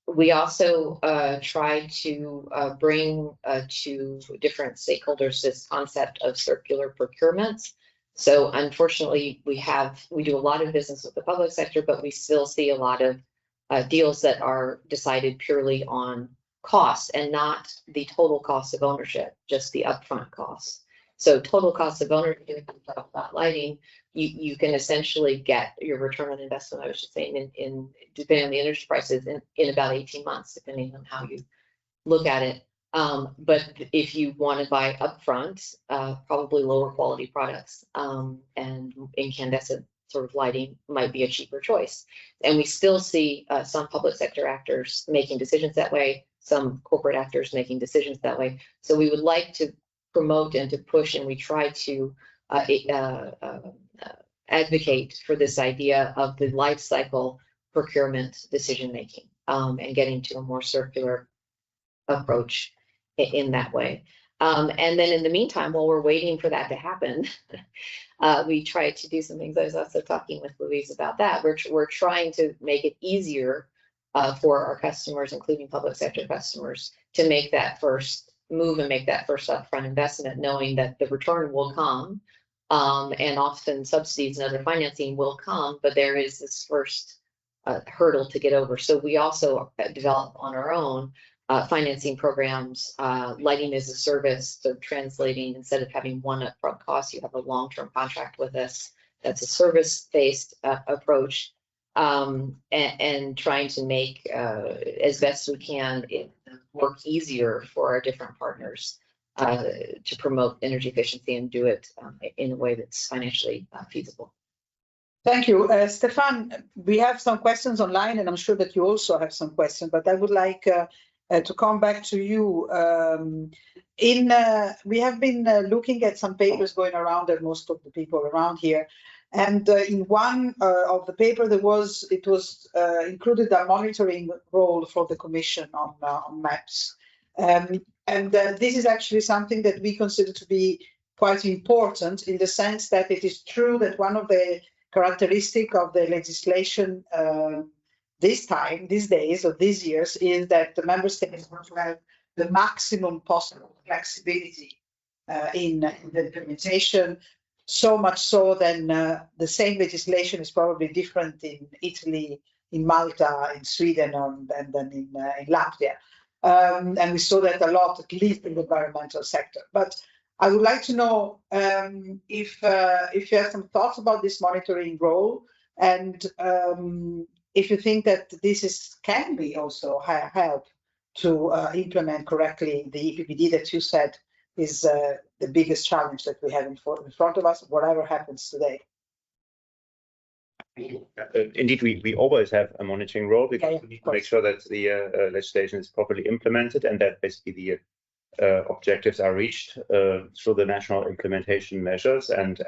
We also try to bring to different stakeholders this concept of circular procurements. So unfortunately, we do a lot of business with the public sector, but we still see a lot of deals that are decided purely on costs and not the total cost of ownership, just the upfront costs. So total cost of ownership, if you talk about lighting, you can essentially get your return on investment, I was just saying, in depending on the energy prices, in about 18 months, depending on how you look at it. But if you want to buy upfront, probably lower quality products and incandescent sort of lighting might be a cheaper choice. And we still see some public sector actors making decisions that way, some corporate actors making decisions that way. So we would like to promote and to push, and we try to advocate for this idea of the life cycle procurement decision making and getting to a more circular approach in that way. And then in the meantime, while we're waiting for that to happen, we try to do some things. I was also talking with Louise about that. We're trying to make it easier for our customers, including public sector customers, to make that first move and make that first upfront investment, knowing that the return will come, and often subsidies and other financing will come, but there is this first hurdle to get over. So we also develop on our own financing programs, lighting as a service. So translating, instead of having one upfront cost, you have a long-term contract with us. That's a service-based approach, and trying to make as best we can it work easier for our different partners to promote energy efficiency and do it in a way that's financially feasible. Thank you. Stefan, we have some questions online, and I'm sure that you also have some questions, but I would like to come back to you. We have been looking at some papers going around, and most of the people around here, and in one of the paper it was included a monitoring role for the Commission on maps, and this is actually something that we consider to be quite important, in the sense that it is true that one of the characteristic of the legislation these days or these years is that the member states want to have the maximum possible flexibility in the implementation, so much so then the same legislation is probably different in Italy, in Malta, in Sweden, and then in Latvia. And we saw that a lot, at least in the environmental sector. But I would like to know if you have some thoughts about this monitoring role, and if you think that this can be also help to implement correctly the EPBD that you said is the biggest challenge that we have in front of us, whatever happens today. Indeed, we always have a monitoring role, because we need to make sure that the legislation is properly implemented and that basically the objectives are reached through the national implementation measures, and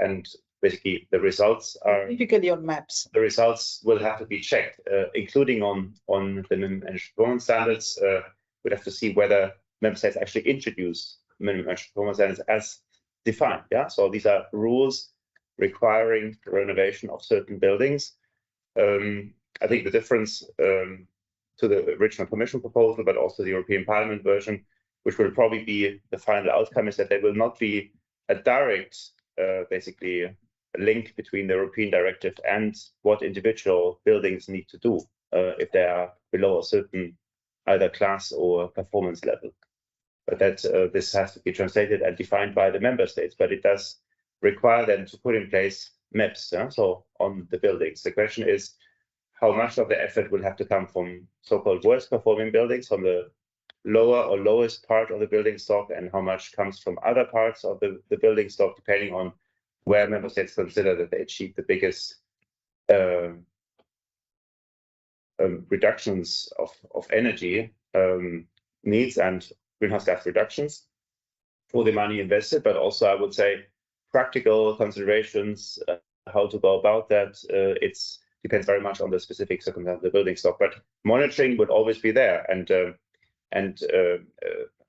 basically the results are typically on maps. The results will have to be checked, including on the minimum energy performance standards. We'd have to see whether member states actually introduce minimum energy performance standards as defined. Yeah, so these are rules requiring the renovation of certain buildings. I think the difference to the original Commission proposal, but also the European Parliament version, which will probably be the final outcome, is that there will not be a direct, basically, a link between the European directive and what individual buildings need to do if they are below a certain either class or performance level. But that this has to be translated and defined by the member states. But it does require them to put in place maps. So on the buildings, the question is how much of the effort will have to come from so-called worst performing buildings, from the lower or lowest part of the building stock, and how much comes from other parts of the building stock, depending on where member states consider that they achieve the biggest reductions of energy needs and greenhouse gas reductions for the money invested, but also I would say practical considerations, how to go about that. It depends very much on the specific circumstance of the building stock, but monitoring would always be there. And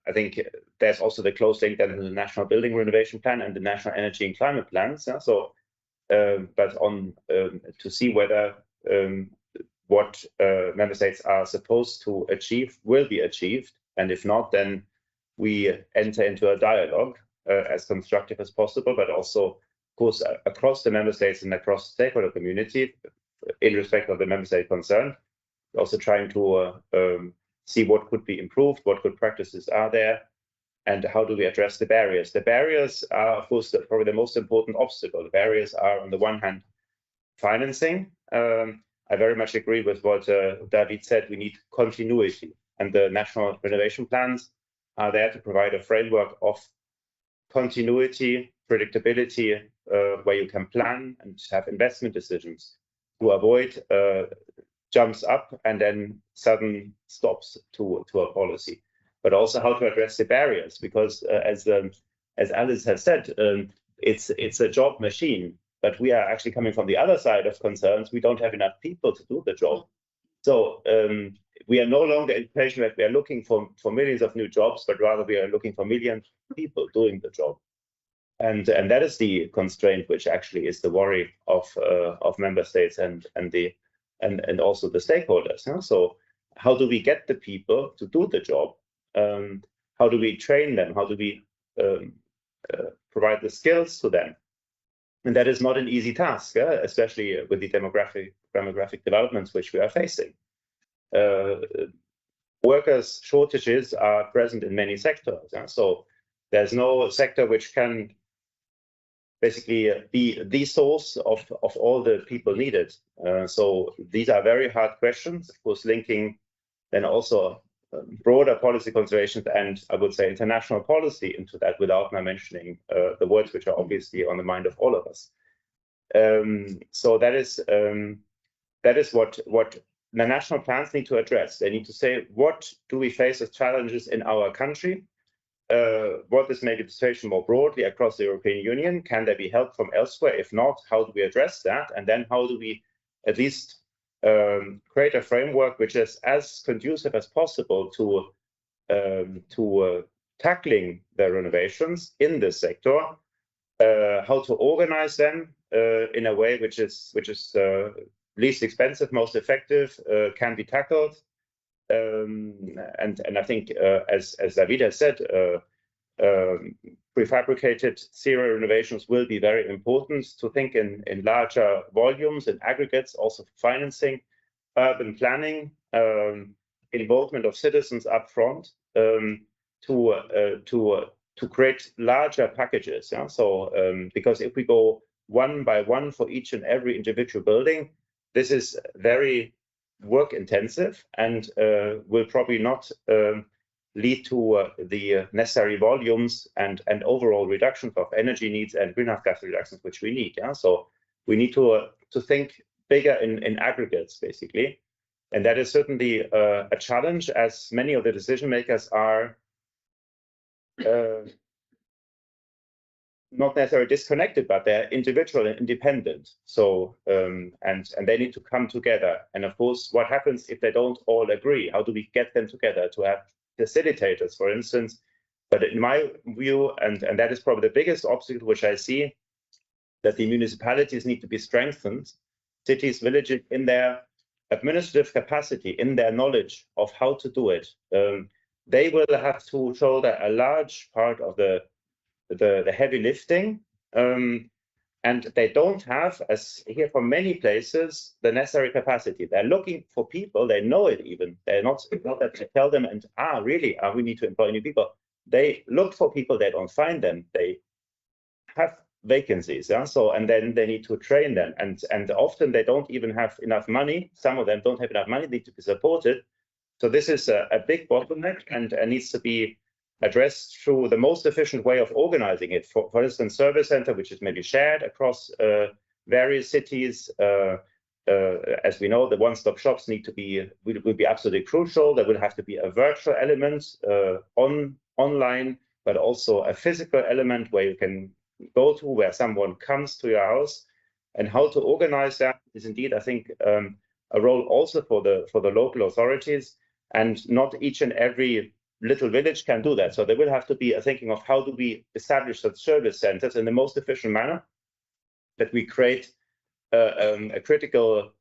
I think there's also the close link then in the National Building Renovation Plan and the National Energy and Climate Plans. Yeah? So, but on to see whether what member states are supposed to achieve will be achieved, and if not, then we enter into a dialogue as constructive as possible, but also, of course, across the member states and across the stakeholder community, in respect of the member state concerned, also trying to see what could be improved, what good practices are there, and how do we address the barriers. The barriers are, of course, probably the most important obstacle. The barriers are, on the one hand, financing. I very much agree with what David said. We need continuity, and the national renovation plans are there to provide a framework of continuity, predictability, where you can plan and have investment decisions to avoid jumps up and then sudden stops to a policy. But also how to address the barriers, because as Alice has said, it's a job machine, but we are actually coming from the other side of concerns. We don't have enough people to do the job. So we are no longer in a situation that we are looking for millions of new jobs, but rather we are looking for millions of people doing the job. And that is the constraint, which actually is the worry of member states and also the stakeholders. Huh? So how do we get the people to do the job? How do we train them? How do we provide the skills to them? And that is not an easy task, especially with the demographic developments which we are facing. Workers' shortages are present in many sectors. So there's no sector which can basically be the source of all the people needed. So these are very hard questions, of course, linking then also broader policy considerations and I would say international policy into that, without now mentioning the words which are obviously on the mind of all of us. So that is what the national plans need to address. They need to say, what do we face as challenges in our country? What is maybe the situation more broadly across the European Union? Can there be help from elsewhere? If not, how do we address that? And then how do we at least create a framework which is as conducive as possible to tackling the renovations in this sector, how to organize them in a way which is least expensive, most effective, can be tackled. And I think, as David has said, prefabricated serial renovations will be very important to think in larger volumes and aggregates, also financing, urban planning, involvement of citizens up front to create larger packages. Yeah? So because if we go one by one for each and every individual building, this is very work intensive and will probably not lead to the necessary volumes and overall reductions of energy needs and greenhouse gas reductions which we need. Yeah? So we need to think bigger in aggregates, basically. And that is certainly a challenge, as many of the decision makers are not necessarily disconnected, but they're individual and independent. So and they need to come together. And of course, what happens if they don't all agree? How do we get them together to have facilitators, for instance? But in my view, and that is probably the biggest obstacle which I see, that the municipalities need to be strengthened, cities, villages, in their administrative capacity, in their knowledge of how to do it. They will have to shoulder a large part of the heavy lifting, and they don't have, as here from many places, the necessary capacity. They're looking for people, they know it even. They're not that they tell them, and really, we need to employ new people. They look for people, they don't find them. They have vacancies, yeah? So, and then they need to train them, and often they don't even have enough money. Some of them don't have enough money, need to be supported. So this is a big bottleneck and needs to be addressed through the most efficient way of organizing it. For instance, service center, which is maybe shared across various cities. As we know, the one-stop shops will be absolutely crucial. There will have to be a virtual element online, but also a physical element where you can go to, where someone comes to your house. And how to organize that is indeed, I think, a role also for the local authorities. And not each and every little village can do that. So there will have to be a thinking of how do we establish such service centers in the most efficient manner, that we create a critical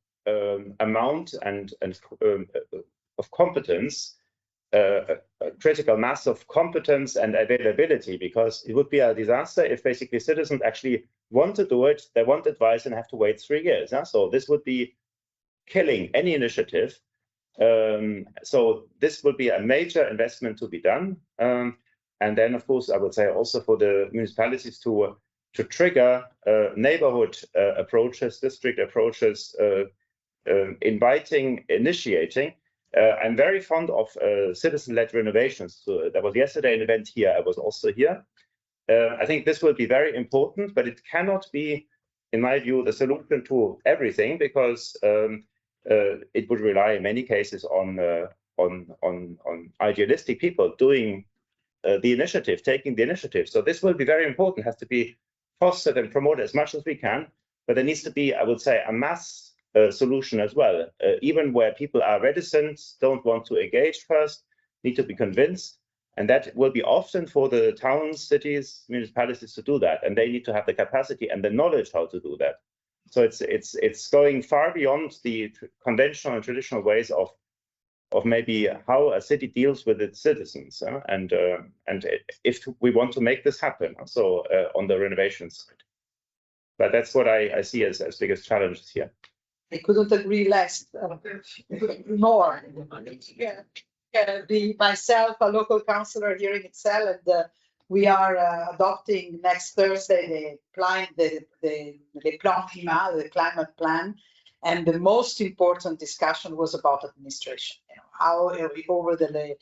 amount of competence, a critical mass of competence and availability, because it would be a disaster if basically citizens actually want to do it, they want advice and have to wait 3 years. So this would be killing any initiative. So this would be a major investment to be done. And then, of course, I would say also for the municipalities to trigger neighborhood approaches, district approaches, inviting, initiating. I'm very fond of citizen-led renovations. So there was yesterday an event here. I was also here. I think this will be very important, but it cannot be, in my view, the solution to everything, because it would rely in many cases on idealistic people doing the initiative, taking the initiative. So this will be very important, has to be fostered and promoted as much as we can, but there needs to be, I would say, a mass solution as well. Even where people are reticent, don't want to engage first, need to be convinced, and that will be often for the towns, cities, municipalities to do that, and they need to have the capacity and the knowledge how to do that. So it's going far beyond the conventional and traditional ways of maybe how a city deals with its citizens, and if we want to make this happen, so on the renovation side. But that's what I see as biggest challenges here. I couldn't agree less, more. Be myself a local councillor here in Excel, and we are adopting next Thursday the plan climat, the climate plan. And the most important discussion was about administration. How over the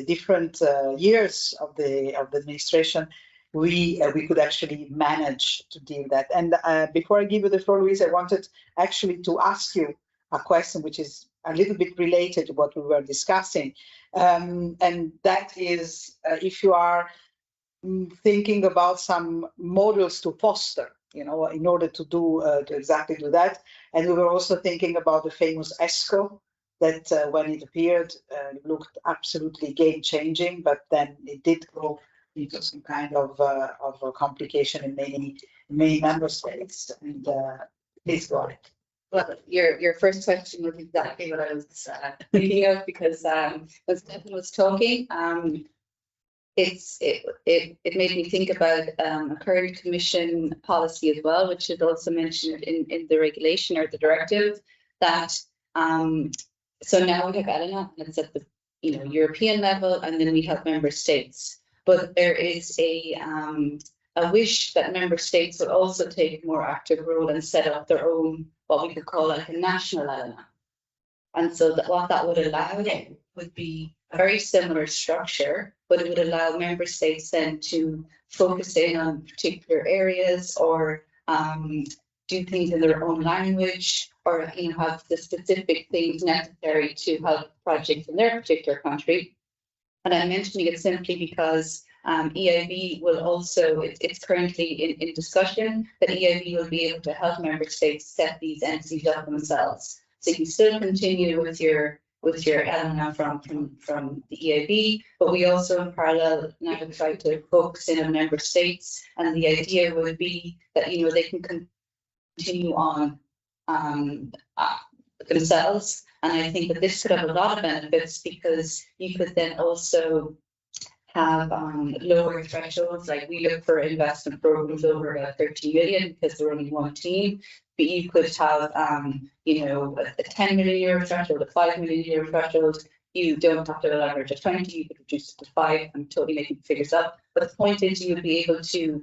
different years of the administration, we could actually manage to deal that. And before I give you the floor, Louise, I wanted actually to ask you a question which is a little bit related to what we were discussing, and that is if you are thinking about some models to foster, in order to do to exactly do that. And we were also thinking about the famous ESCO that when it appeared looked absolutely game-changing, but then it did go into some kind of a complication in many member states. And please go ahead. Well, your first question was exactly what I was thinking of, because when Stefan was talking, it made me think about a current commission policy as well, which is also mentioned in the regulation or the directive, that so now we have ELENA, and it's at the European level, and then we have member states. But there is a wish that member states would also take a more active role and set up their own, what we could call like a national ELENA. And so what that would allow would be a very similar structure, but it would allow member states then to focus in on particular areas, or do things in their own language, or have the specific things necessary to help projects in their particular country. And I'm mentioning it simply because EIB will also, it's currently in discussion that EIB will be able to help member states set these entities up themselves. So you still continue with your ELENA from the EIB, but we also in parallel now try to focus in on member states, and the idea would be that they can continue on themselves. And I think that this could have a lot of benefits, because you could then also have lower thresholds. Like we look for investment programs over about 30 million because they're only one team, but you could have a 10 million euro threshold, a 5 million euro threshold. You don't have to leverage a 20, you could reduce it to 5. I'm totally making figures up, but the point is you would be able to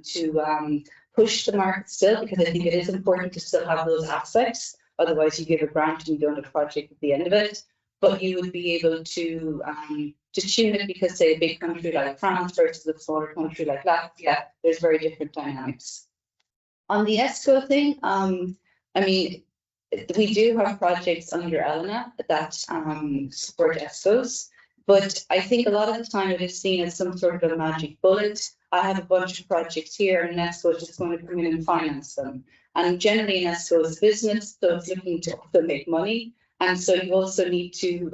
push the market still, because I think it is important to still have those aspects. Otherwise you give a grant and you don't have a project at the end of it. but you would be able to tune it because, say, a big country like France versus a smaller country like Latvia, there's very different dynamics. On the ESCO thing, I mean, we do have projects under ELENA that support ESCOs, but I think a lot of the time it is seen as some sort of a magic bullet. I have a bunch of projects here and ESCO is just going to come in and finance them. And generally an ESCO is a business, so it's looking to also make money. And so you also need to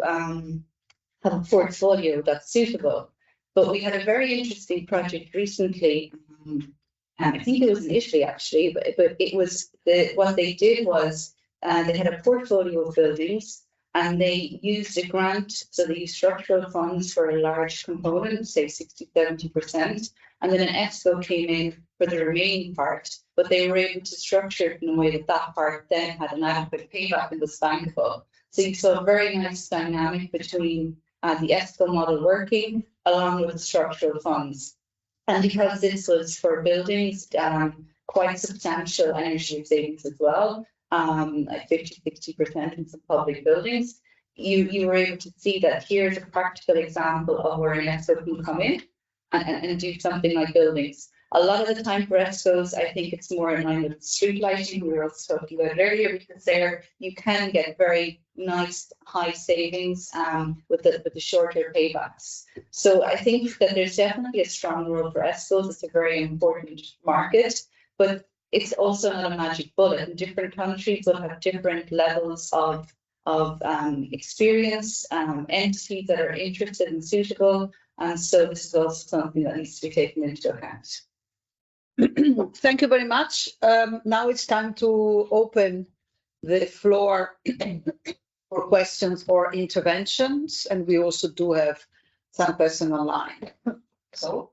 have a portfolio that's suitable. But we had a very interesting project recently, and I think it was in Italy actually, but it was what they did was they had a portfolio of buildings and they used a grant, so they used structural funds for a large component, say 60–70%, and then an ESCO came in for the remaining part, but they were able to structure it in a way that that part then had an adequate payback and was bankable. So you saw a very nice dynamic between the ESCO model working along with the structural funds. And because this was for buildings, quite substantial energy savings as well, like 50–60% in some public buildings, you were able to see that here's a practical example of where an ESCO can come in and do something like buildings. A lot of the time for ESCOs, I think it's more in line with street lighting. We were also talking about it earlier, because there you can get very nice high savings with the shorter paybacks. So I think that there's definitely a strong role for ESCOs. It's a very important market, but it's also not a magic bullet. And different countries will have different levels of experience, entities that are interested and suitable. And so this is also something that needs to be taken into account. Thank you very much. Now it's time to open the floor for questions or interventions. And we also do have some person online. So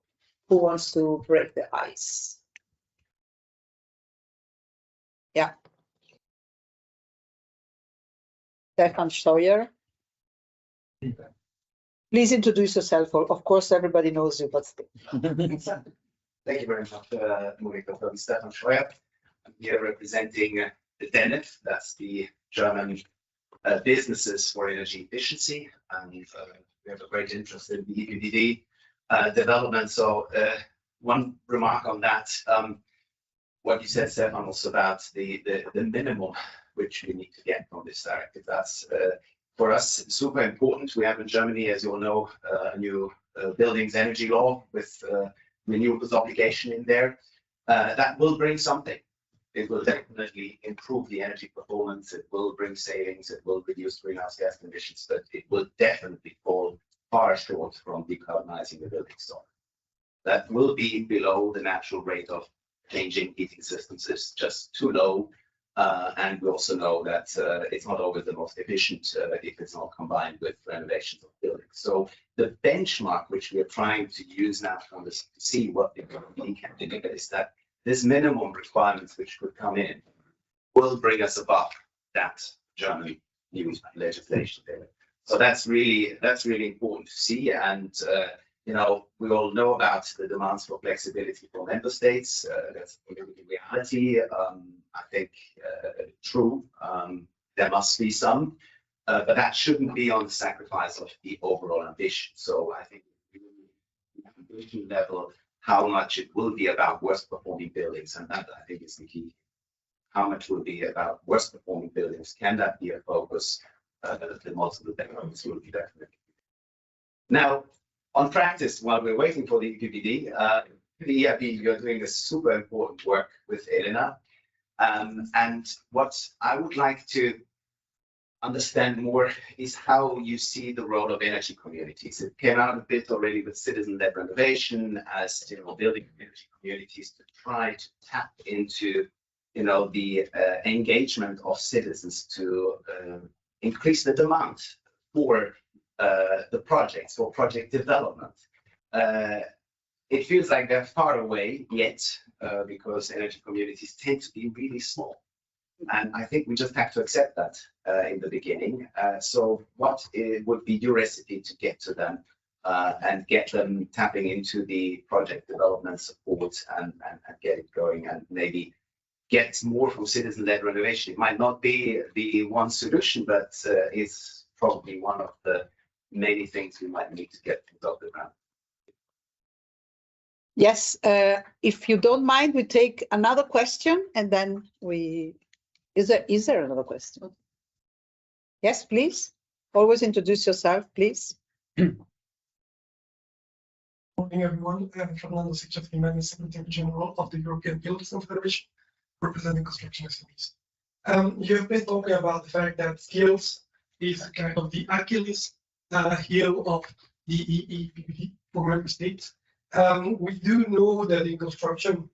who wants to break the ice? Yeah. Stefan Steuer. Please introduce yourself. Of course, everybody knows you, but still. Thank you very much, Monika. I'm Stefan Steuer. I'm here representing the DENEF, that's the German Businesses for Energy Efficiency. And we have a great interest in the EPBD development. So one remark on that, what you said, Stefan, also about the minimum which we need to get from this directive. That's for us super important. We have in Germany, as you all know, a new buildings energy law with renewables obligation in there. That will bring something. It will definitely improve the energy performance. It will bring savings. It will reduce greenhouse gas emissions, but it will definitely fall far short from decarbonizing the building stock. That will be below the natural rate of changing heating systems. It's just too low. And we also know that it's not always the most efficient if it's not combined with renovations of buildings. So the benchmark which we are trying to use now to see what the company can deliver is that this minimum requirements which could come in will bring us above that German new legislation there. So that's really important to see. And you know, we all know about the demands for flexibility for member states. That's the reality. I think true. There must be some, but that shouldn't be on the sacrifice of the overall ambition. So I think the ambition level, how much it will be about worst performing buildings, and that I think is the key. How much will be about worst performing buildings? Can that be a focus? The multiple benefits will be definitely. Now, on practice, while we're waiting for the EPBD, the EIB, you're doing this super important work with ELENA. And what I would like to understand more is how you see the role of energy communities. It came out a bit already with citizen-led renovation as, you know, building energy communities to try to tap into, you know, the engagement of citizens to increase the demand for the projects or project development. It feels like they're far away yet because energy communities tend to be really small. And I think we just have to accept that in the beginning. So what would be your recipe to get to them and get them tapping into the project development support and get it going, and maybe get more from citizen-led renovation? It might not be the one solution, but it's probably one of the many things we might need to get things off the ground. Yes, if you don't mind, we take another question and then we, is there another question? Yes, please. Always introduce yourself, please. Morning, everyone. I'm Fernando Sicciafimani, Secretary General of the European Builders Confederation, representing construction SMEs. You have been talking about the fact that skills is kind of the Achilles heel of the EEPPD for member states. We do know that in construction,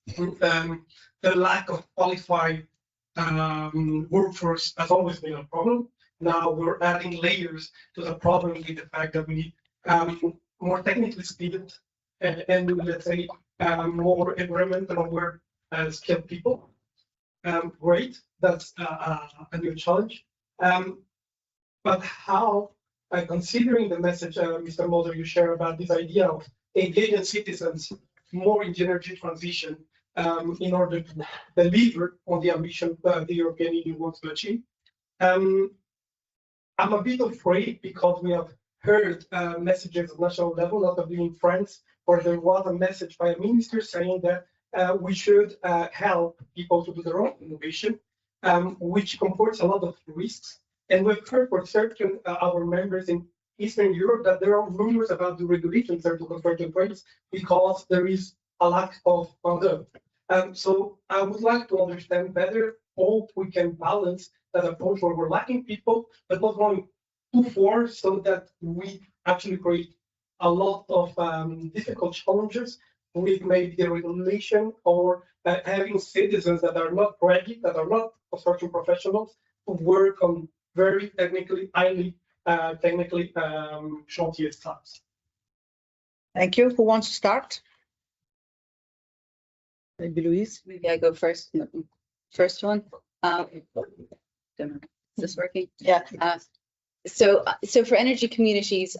the lack of qualified workforce has always been a problem. Now we're adding layers to the problem with the fact that we more technically skilled and let's say more environmental aware skilled people. Great, that's a new challenge. But how, considering the message, Mr. Mulder, you share about this idea of engaging citizens more in the energy transition in order to deliver on the ambition the European Union wants to achieve. I'm a bit afraid because we have heard messages at national level, notably in France, where there was a message by a minister saying that we should help people to do their own innovation, which comports a lot of risks. And we've heard for certain our members in Eastern Europe that there are rumors about the regulations that to certain trades because there is a lack of them. So I would like to understand better how we can balance that approach where we're lacking people, but not going too far so that we actually create a lot of difficult challenges with maybe the regulation or having citizens that are not ready, that are not construction professionals, to work on very technically, highly technically chantier tasks. Thank you. Who wants to start? Maybe Louise. Maybe I go first. First one. Is this working? Yeah. So for energy communities,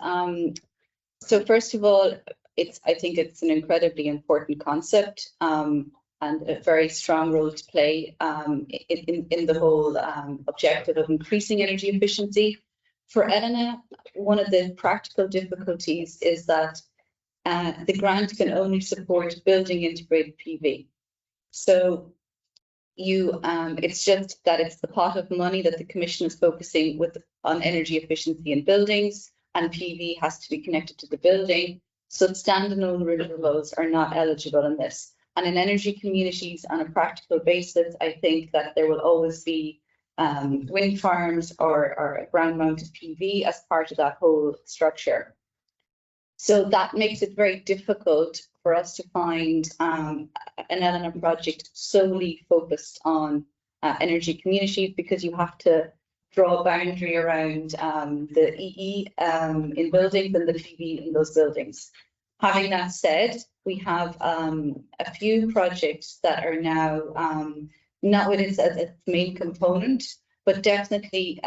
so first of all, I think it's an incredibly important concept and a very strong role to play in the whole objective of increasing energy efficiency. For Elena, one of the practical difficulties is that the grant can only support building integrated PV. So it's just that it's the pot of money that the Commission is focusing on energy efficiency in buildings, and PV has to be connected to the building. So standalone renewables are not eligible in this. And in energy communities, on a practical basis, I think that there will always be wind farms or ground-mounted PV as part of that whole structure. So that makes it very difficult for us to find an Elena project solely focused on energy communities, because you have to draw a boundary around the EE in buildings and the PV in those buildings. Having that said, we have a few projects that are now not with it as its main component, but definitely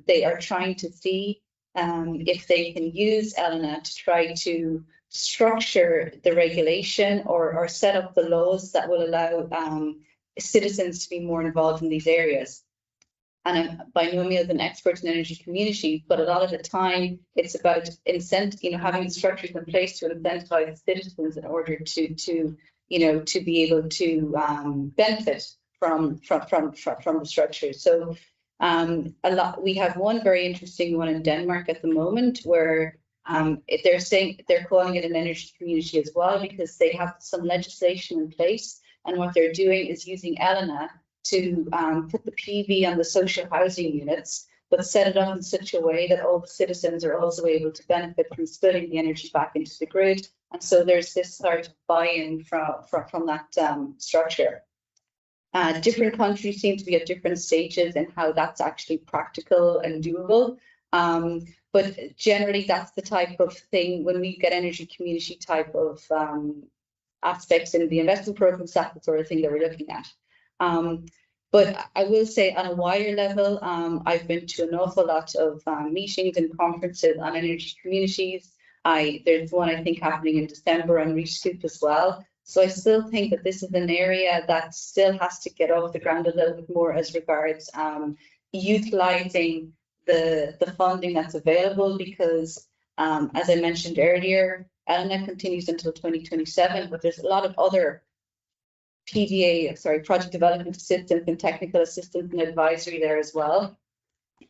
they are trying to see if they can use Elena to try to structure the regulation or set up the laws that will allow citizens to be more involved in these areas. And I'm by no means an expert in energy communities, but a lot of the time it's about having structures in place to incentivize citizens in order to be able to benefit from the structure. So we have one very interesting one in Denmark at the moment where they're calling it an energy community as well, because they have some legislation in place, and what they're doing is using Elena to put the PV on the social housing units, but set it up in such a way that all the citizens are also able to benefit from splitting the energy back into the grid. And so there's this sort of buy-in from that structure. Different countries seem to be at different stages in how that's actually practical and doable. But generally, that's the type of thing when we get energy community type of aspects in the investment programs, that's the sort of thing that we're looking at. But I will say on a wider level, I've been to an awful lot of meetings and conferences on energy communities. There's one I think happening in December on Reach Soup as well. So I still think that this is an area that still has to get off the ground a little bit more as regards utilising the funding that's available, because as I mentioned earlier, ELNEC continues until 2027, but there's a lot of other project development assistance and technical assistance and advisory there as well.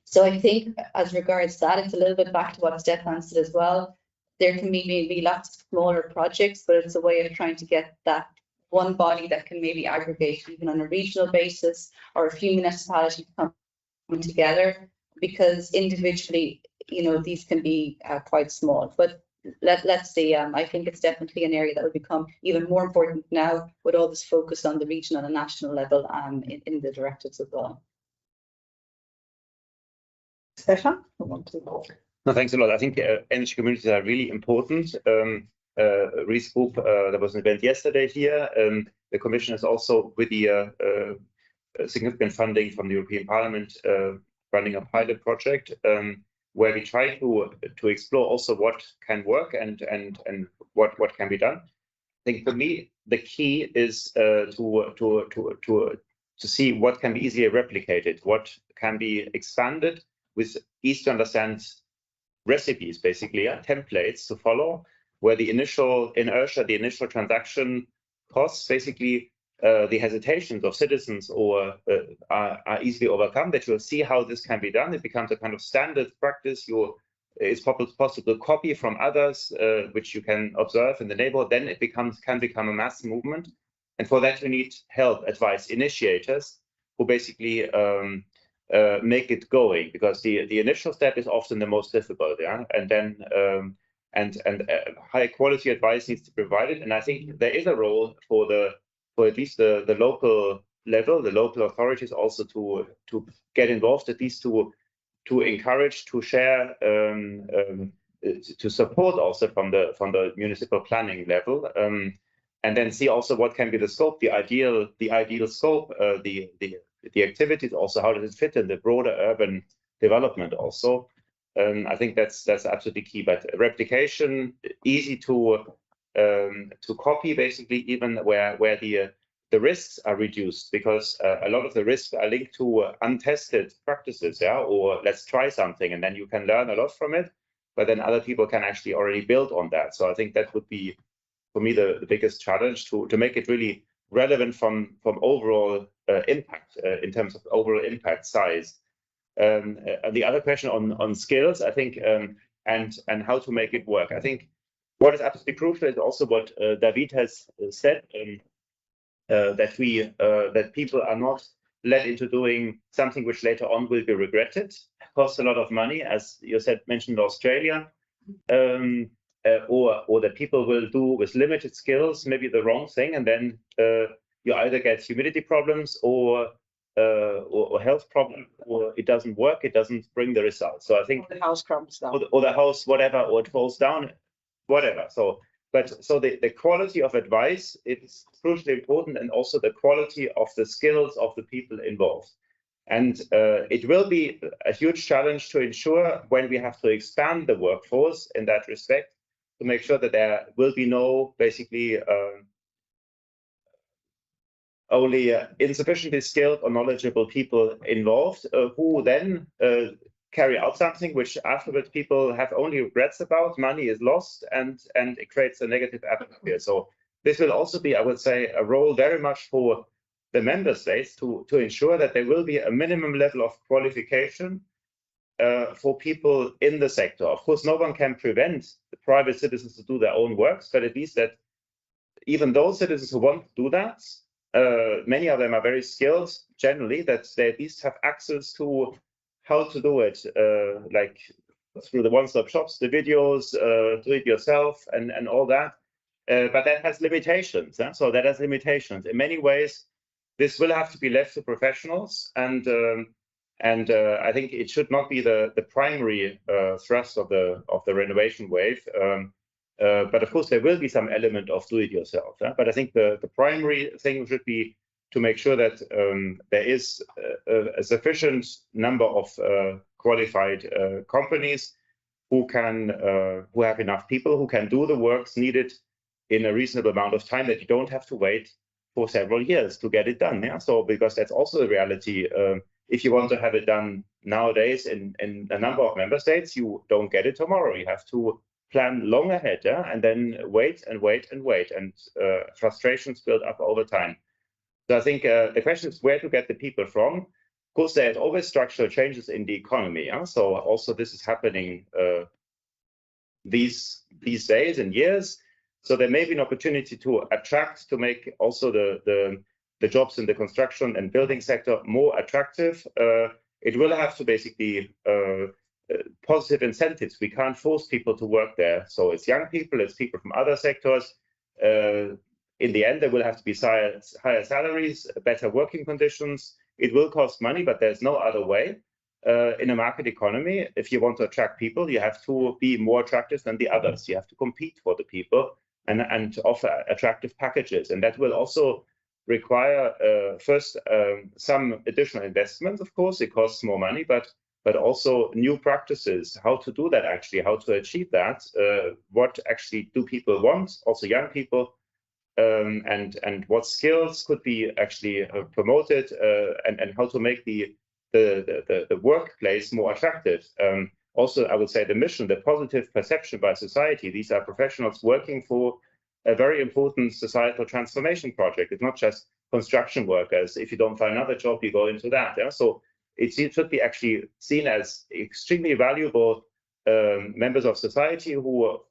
So I think as regards that, it's a little bit back to what Stefan said as well. There can be lots of smaller projects, but it's a way of trying to get that one body that can maybe aggregate even on a regional basis, or a few municipalities coming together, because individually, these can be quite small. But let's see, I think it's definitely an area that will become even more important now with all this focus on the regional and national level in the directives as well. Stefan? No, thanks a lot. I think energy communities are really important. Reese Group, there was an event yesterday here. The Commission is also, with the significant funding from the European Parliament, running a pilot project where we try to explore also what can work and what can be done. I think for me the key is to see what can be easily replicated, what can be expanded with easy to understand recipes, basically, templates to follow, where the initial inertia, the initial transaction costs, basically the hesitations of citizens are easily overcome, that you'll see how this can be done. It becomes a kind of standard practice. It's possible to copy from others, which you can observe in the neighborhood. Then it can become a mass movement. And for that, we need help, advice, initiators who basically make it going, because the initial step is often the most difficult, and then high quality advice needs to be provided. And I think there is a role for at least the local level, the local authorities also to get involved, at least to encourage, to share, to support also from the municipal planning level, and then see also what can be the scope, the ideal scope, the activities, also how does it fit in the broader urban development also. I think that's absolutely key. But replication, easy to copy, basically, even where the risks are reduced, because a lot of the risks are linked to untested practices, or let's try something and then you can learn a lot from it, but then other people can actually already build on that. So I think that would be, for me, the biggest challenge, to make it really relevant from overall impact, in terms of overall impact size. And the other question on skills, I think, and how to make it work. I think what is absolutely crucial is also what David has said, that people are not led into doing something which later on will be regretted, costs a lot of money, as you mentioned Australia, or that people will do with limited skills maybe the wrong thing, and then you either get humidity problems or health problem, or it doesn't work, it doesn't bring the results. So I think the house crumbles down, or the house, whatever, or it falls down, whatever. So the quality of advice is crucially important, and also the quality of the skills of the people involved. And it will be a huge challenge to ensure, when we have to expand the workforce in that respect, to make sure that there will be no, basically, only insufficiently skilled or knowledgeable people involved, who then carry out something which afterwards people have only regrets about. Money is lost, and it creates a negative atmosphere. So this will also be, I would say, a role very much for the member states to ensure that there will be a minimum level of qualification for people in the sector. Of course, no one can prevent the private citizens to do their own works, but at least that even those citizens who want to do that, many of them are very skilled generally, that they at least have access to how to do it, like through the one-stop shops, the videos, do it yourself, and all that. But that has limitations. So that has limitations. In many ways, this will have to be left to professionals, and I think it should not be the primary thrust of the renovation wave. But of course, there will be some element of do-it-yourself. But I think the primary thing should be to make sure that there is a sufficient number of qualified companies who have enough people who can do the works needed in a reasonable amount of time, that you don't have to wait for several years to get it done. So because that's also the reality. If you want to have it done nowadays in a number of member states, you don't get it tomorrow. You have to plan long ahead, yeah? And then wait and wait and wait, and frustrations build up over time. So I think the question is where to get the people from. Of course, there's always structural changes in the economy. Yeah? So also this is happening these days and years. So there may be an opportunity to attract, to make also the jobs in the construction and building sector more attractive. It will have to basically positive incentives. We can't force people to work there. So it's young people, it's people from other sectors. In the end, there will have to be higher salaries, better working conditions. It will cost money, but there's no other way. In a market economy, if you want to attract people, you have to be more attractive than the others. You have to compete for the people and offer attractive packages. And that will also require first some additional investments, of course. It costs more money, but also new practices, how to do that actually, how to achieve that, what actually do people want, also young people, and what skills could be actually promoted, and how to make the workplace more attractive. Also, I would say the mission, the positive perception by society. These are professionals working for a very important societal transformation project. It's not just construction workers. If you don't find another job, you go into that. Yeah? So it should be actually seen as extremely valuable members of society who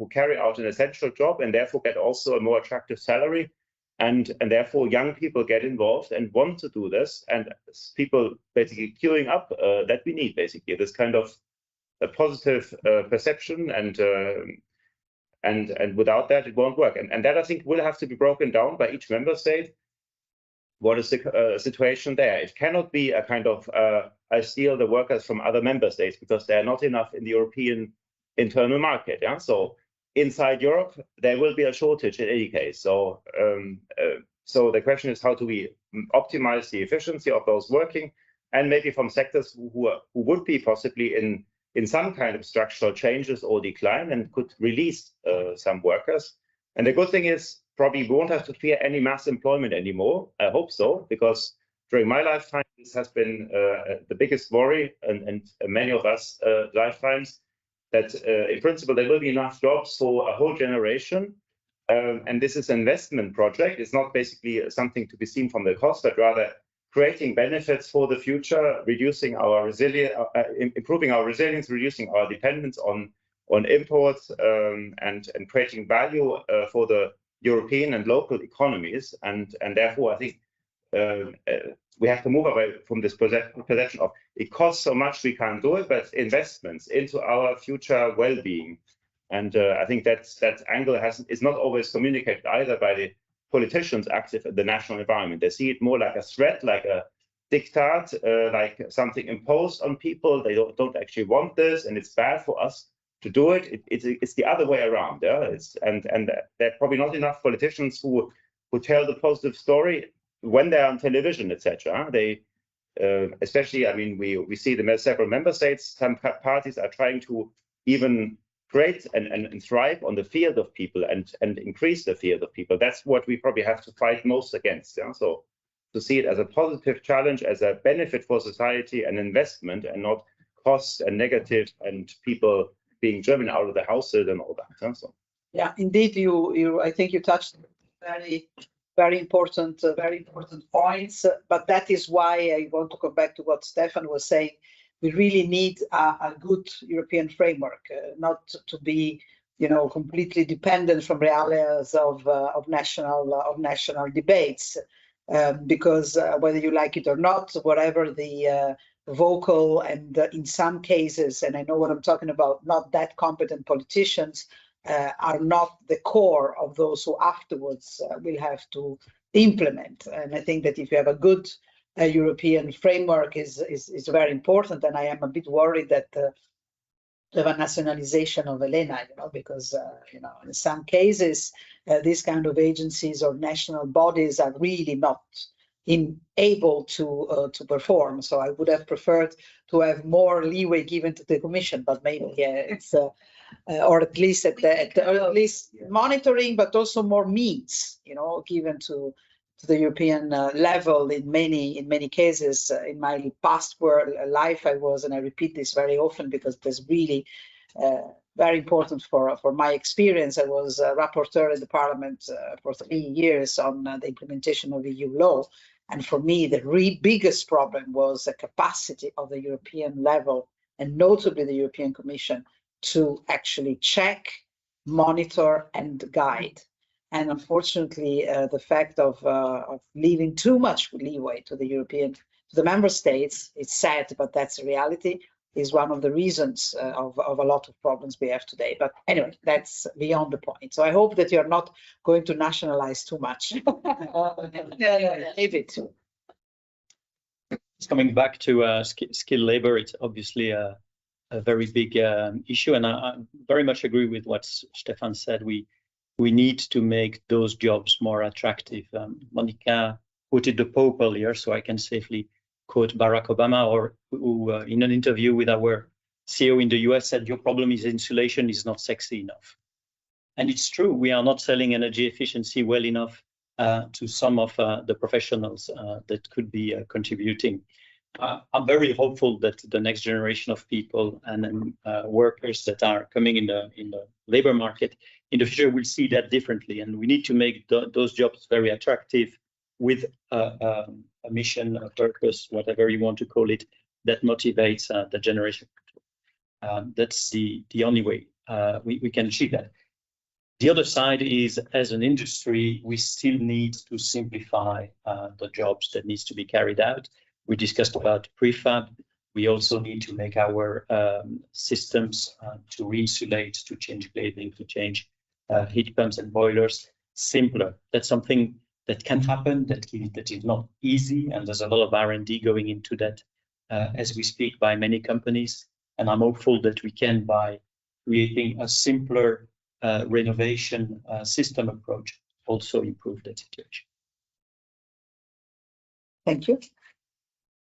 carry out an essential job and therefore get also a more attractive salary. And therefore, young people get involved and want to do this, and people basically queuing up that we need basically this kind of a positive perception, and without that it won't work. And that I think will have to be broken down by each member state. What is the situation there? It cannot be a kind of I steal the workers from other member states, because there are not enough in the European internal market. Yeah, so inside Europe, there will be a shortage in any case. So, so the question is, how do we optimize the efficiency of those working, and maybe from sectors who would be possibly in some kind of structural changes or decline and could release some workers. And the good thing is, probably we won't have to fear any mass employment anymore. I hope so, because during my lifetime, this has been the biggest worry, and many of us lifetimes, that in principle, there will be enough jobs for a whole generation. And this is an investment project. It's not basically something to be seen from the cost, but rather creating benefits for the future, reducing our resilience, improving our resilience, reducing our dependence on imports, and creating value for the European and local economies. And therefore, I think we have to move away from this perception of it costs so much we can't do it, but investments into our future well-being. And I think that angle is not always communicated either by the politicians active in the national environment. They see it more like a threat, like a diktat, like something imposed on people. They don't actually want this, and it's bad for us to do it. It's the other way around. Yeah? And there are probably not enough politicians who tell the positive story when they're on television, etc. They, especially, I mean, we see several member states, some parties are trying to even create and thrive on the field of people and increase the field of people. That's what we probably have to fight most against. Yeah? So to see it as a positive challenge, as a benefit for society and investment, and not cost and negative and people being driven out of the household and all that. Yeah? So. Yeah, indeed, I think you touched very important points, but that is why I want to come back to what Stefan was saying. We really need a good European framework, not to be, completely dependent from realities of national debates, because whether you like it or not, whatever the vocal and in some cases, and I know what I'm talking about, not that competent politicians are not the core of those who afterwards will have to implement. And I think that if you have a good European framework is very important. And I am a bit worried that of a nationalization of ELENA, because in some cases these kind of agencies or national bodies are really not able to perform. So I would have preferred to have more leeway given to the Commission, but maybe it's or at least at least monitoring, but also more means, given to European level in many cases. In my past life, I was, and I repeat this very often because it is really very important for my experience. I was a rapporteur in the Parliament for 3 years on the implementation of EU law. And for me, the biggest problem was the capacity of the European level, and notably the European Commission, to actually check, monitor, and guide. And unfortunately, the fact of leaving too much leeway to the member states, it's sad, but that's the reality, is one of the reasons of a lot of problems we have today. But anyway, that's beyond the point. So I hope that you're not going to nationalize too much. Leave it. Coming back to skilled labor, it's obviously a very big issue, and I very much agree with what Stefan said. We need to make those jobs more attractive. Monica quoted the Pope earlier, so I can safely quote Barack Obama, or who in an interview with our CEO in the US said, "Your problem is insulation is not sexy enough." And it's true, we are not selling energy efficiency well enough to some of the professionals that could be contributing. I'm very hopeful that the next generation of people and workers that are coming in the labor market in the future will see that differently, and we need to make those jobs very attractive with a mission, a purpose, whatever you want to call it, that motivates the generation. That's the only way we can achieve that. The other side is, as an industry, we still need to simplify the jobs that needs to be carried out. We discussed about prefab. We also need to make our systems to re-insulate, to change glazing, to change heat pumps and boilers simpler. That's something that can happen, that is not easy, and there's a lot of R&D going into that as we speak by many companies. And I'm hopeful that we can, by creating a simpler renovation system approach, also improve that situation. Thank you.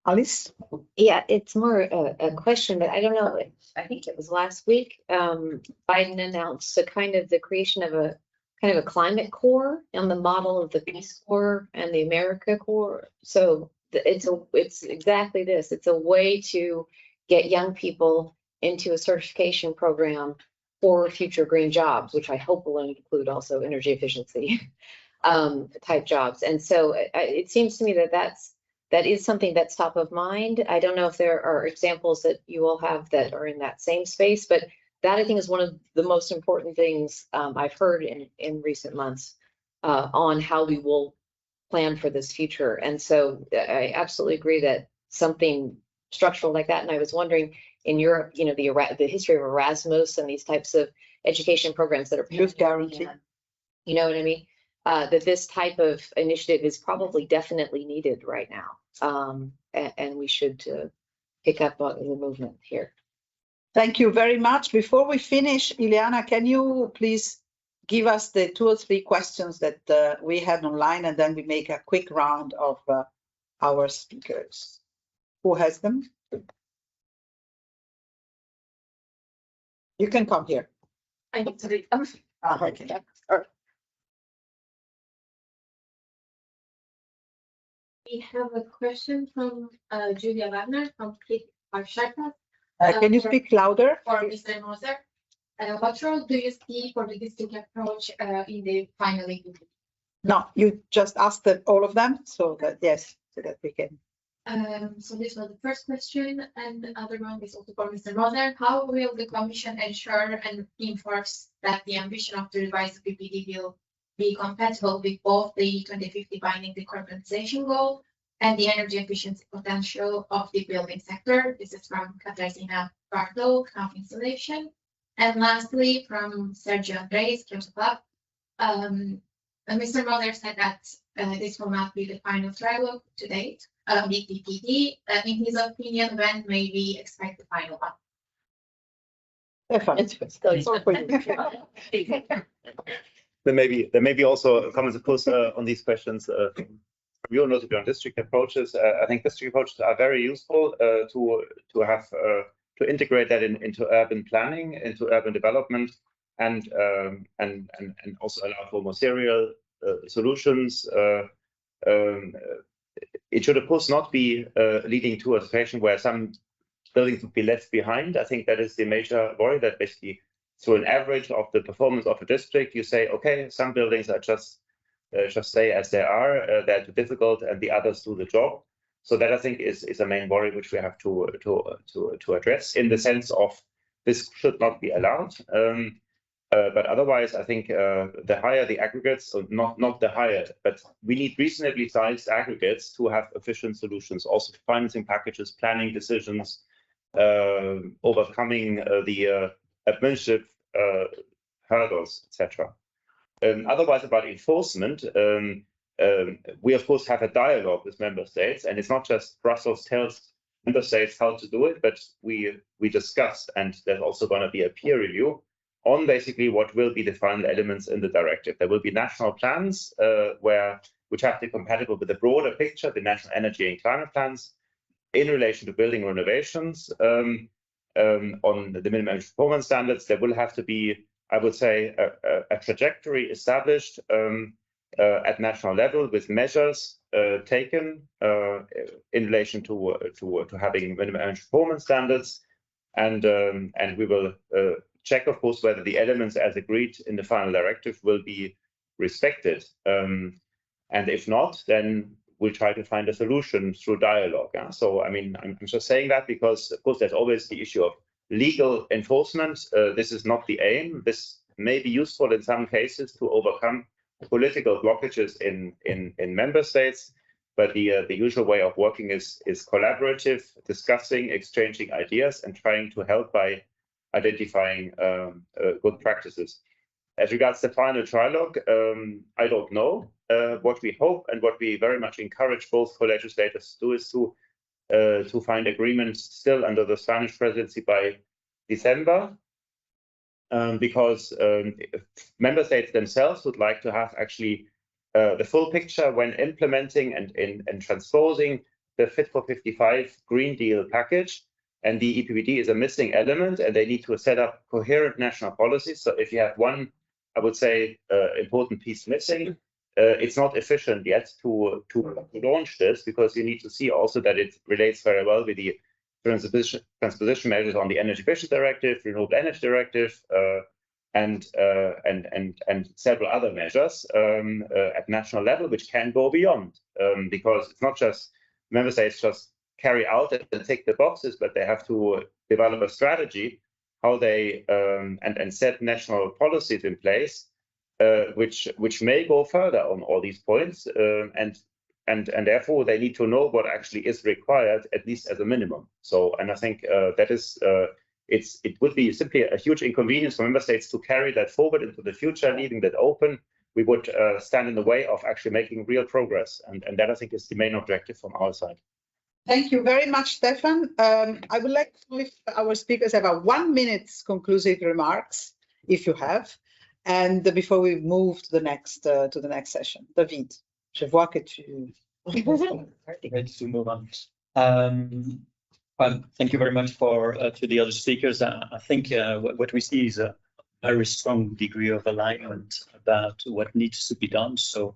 Alice? Yeah, it's more a question, but I don't know. I think it was last week. Biden announced the creation of a kind of a climate corps on the model of the Peace Corps and the America Corps. So it's exactly this. It's a way to get young people into a certification program for future green jobs, which I hope will include also energy efficiency type jobs. And so it seems to me that is something that's top of mind. I don't know if there are examples that you all have that are in that same space, but that I think is one of the most important things I've heard in recent months on how we will plan for this future. And so I absolutely agree that something structural like that. And I was wondering, in Europe, you know, the history of Erasmus and these types of education programs that are Youth guarantee. You know what I mean? That this type of initiative is probably definitely needed right now. And we should pick up on the movement here. Thank you very much. Before we finish, Ileana, can you please give us the 2 or 3 questions that we had online, and then we make a quick round of our speakers. Who has them? You can come here. I need to read them. Okay. We have a question from Julia Wagner from Click Arshaka. Can you speak louder? For Mr. Moser. What role do you see for the district approach in the final implementation? No, you just asked all of them, so that yes, so that we can. So this was the first question, and the other one is also for Mr. Moser. How will the Commission ensure and enforce that the ambition of the revised PPD will be compatible with both the 2050 binding decarbonization goal and the energy efficiency potential of the building sector? This is from Katarzyna Bartlow, Knopf Installation. And lastly, from Sergio Andres, Kyoto Club. Mr. Moser said that this will not be the final trilogue to date of the PPD. In his opinion, when may we expect the final one? There may be also comments, of course, on these questions. We all know to be on district approaches. I think district approaches are very useful to have to integrate that into urban planning, into urban development, and also allow for more serial solutions. it should of course not be leading to a situation where some buildings would be left behind. I think that is the major worry, that basically through an average of the performance of a district, you say, okay, some buildings are just stay as they are, they're too difficult, and the others do the job. So that I think is a main worry which we have to address, in the sense of this should not be allowed. But otherwise, I think the higher the aggregates, so not the higher, but we need reasonably sized aggregates to have efficient solutions, also financing packages, planning decisions, overcoming the administrative hurdles, etc. Otherwise, about enforcement, we of course have a dialogue with member states, and it's not just Brussels tells member states how to do it, but we discuss, and there's also going to be a peer review on basically what will be the final elements in the directive. There will be national plans which have to be compatible with the broader picture, the national energy and climate plans, in relation to building renovations. On the minimum energy performance standards, there will have to be, I would say, a trajectory established at national level, with measures taken in relation to having minimum energy performance standards, and we will check, of course, whether the elements as agreed in the final directive will be respected, and if not, then we'll try to find a solution through dialogue. So, I mean, I'm just saying that because, of course, there's always the issue of legal enforcement. This is not the aim. This may be useful in some cases to overcome political blockages in member states, but the usual way of working is collaborative, discussing, exchanging ideas, and trying to help by identifying good practices. As regards the final trilogue, I don't know. What we hope and what we very much encourage both co-legislators to do is to find agreements still under the Spanish presidency by December, because member states themselves would like to have actually the full picture when implementing and transposing the Fit for 55 Green Deal package. And the EPBD is a missing element, and they need to set up coherent national policies. So if you have one, I would say, important piece missing, it's not efficient yet to launch this, because you need to see also that it relates very well with the transposition measures on the Energy Efficiency Directive, Renewable Energy Directive, and several other measures at national level, which can go beyond, because it's not just member states just carry out and tick the boxes, but they have to develop a strategy how they and set national policies in place, which may go further on all these points, and therefore they need to know what actually is required, at least as a minimum. So, and I think that is it would be simply a huge inconvenience for member states to carry that forward into the future, leaving that open. We would stand in the way of actually making real progress, and that I think is the main objective from our side. Thank you very much, Stefan. I would like to know if our speakers have a 1 minute conclusive remarks, if you have, and before we move to the next session. David, je vois que tu. Ready to move on. Well, thank you very much to the other speakers. I think what we see is a very strong degree of alignment about what needs to be done. So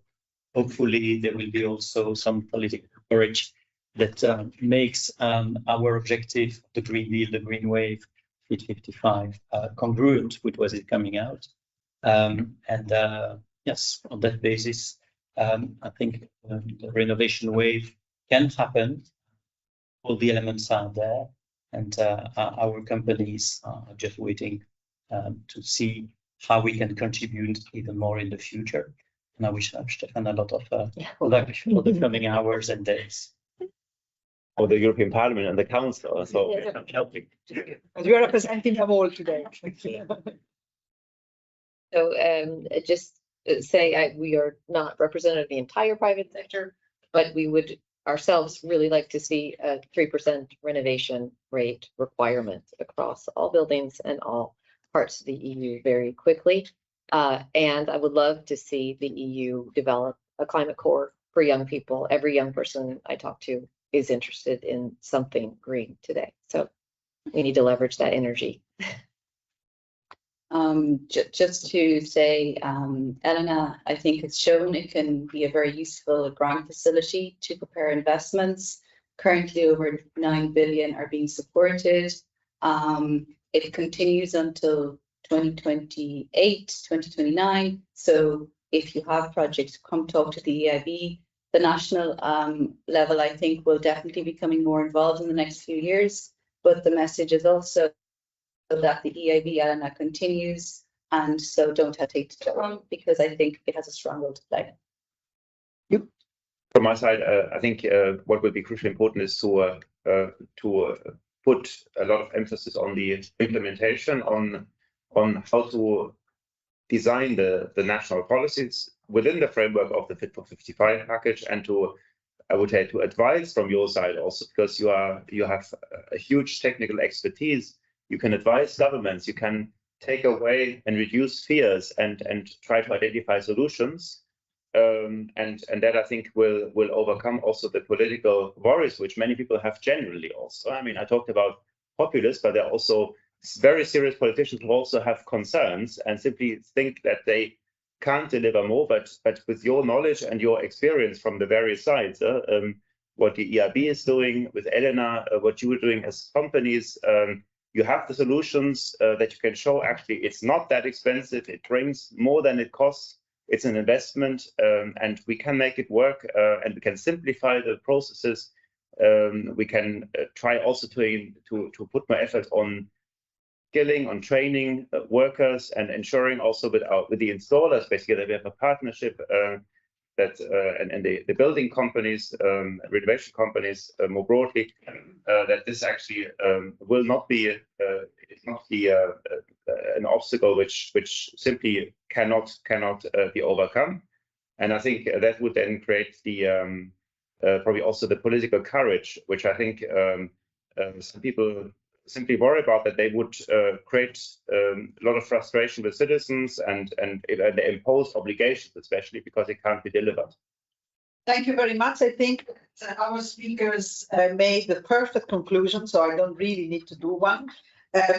hopefully there will be also some political courage that makes our objective, the Green Deal, the Green Wave, Fit 55, congruent with what is coming out. Yes, on that basis, I think the renovation wave can happen. All the elements are there, and our companies are just waiting to see how we can contribute even more in the future. And I wish Stefan a lot of luck for the coming hours and days. Or the European Parliament and the Council, so helping. As we are representing them all today. So just say we are not representing the entire private sector, but we would ourselves really like to see a 3% renovation rate requirement across all buildings and all parts of the EU very quickly. And I would love to see the EU develop a climate core for young people. Every young person I talk to is interested in something green today. So we need to leverage that energy. Just to say, Elena, I think it's shown it can be a very useful grant facility to prepare investments. Currently, over 9 billion are being supported. It continues until 2028, 2029. So if you have projects, come talk to the EIB. The national level, I think, will definitely be becoming more involved in the next few years. But the message is also that the EIB Elena continues, and so don't hesitate to come, because I think it has a strong role to play. From my side, I think what will be crucially important is to put a lot of emphasis on the implementation, on how to design the national policies within the framework of the Fit for 55 package, and to, I would say, to advise from your side also, because you have a huge technical expertise. You can advise governments, you can take away and reduce fears and try to identify solutions. And that, I think, will overcome also the political worries which many people have generally also. I mean, I talked about populists, but there are also very serious politicians who also have concerns and simply think that they can't deliver more. But with your knowledge and your experience from the various sides, what the EIB is doing with Elena, what you are doing as companies, you have the solutions that you can show. Actually, it's not that expensive. It brings more than it costs. It's an investment, and we can make it work, and we can simplify the processes. We can try also to put more effort on skilling, on training workers, and ensuring also with the installers, basically, that we have a partnership that and the building companies, renovation companies more broadly, that this actually will not be an obstacle which simply cannot be overcome. And I think that would then create the probably also the political courage, which I think some people simply worry about, that they would create a lot of frustration with citizens and they impose obligations, especially because it can't be delivered. Thank you very much. I think our speakers made the perfect conclusion, so I don't really need to do one.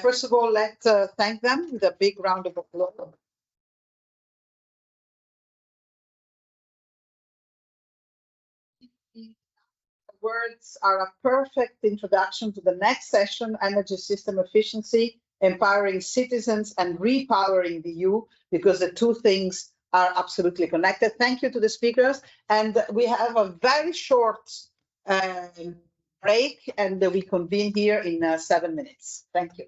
First of all, let's thank them with a big round of applause. Words are a perfect introduction to the next session, Energy System Efficiency, Empowering Citizens and Repowering the EU, because the two things are absolutely connected. Thank you to the speakers. And we have a very short break, and we convene here in 7 minutes. Thank you.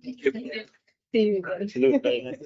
Thank you. See you again.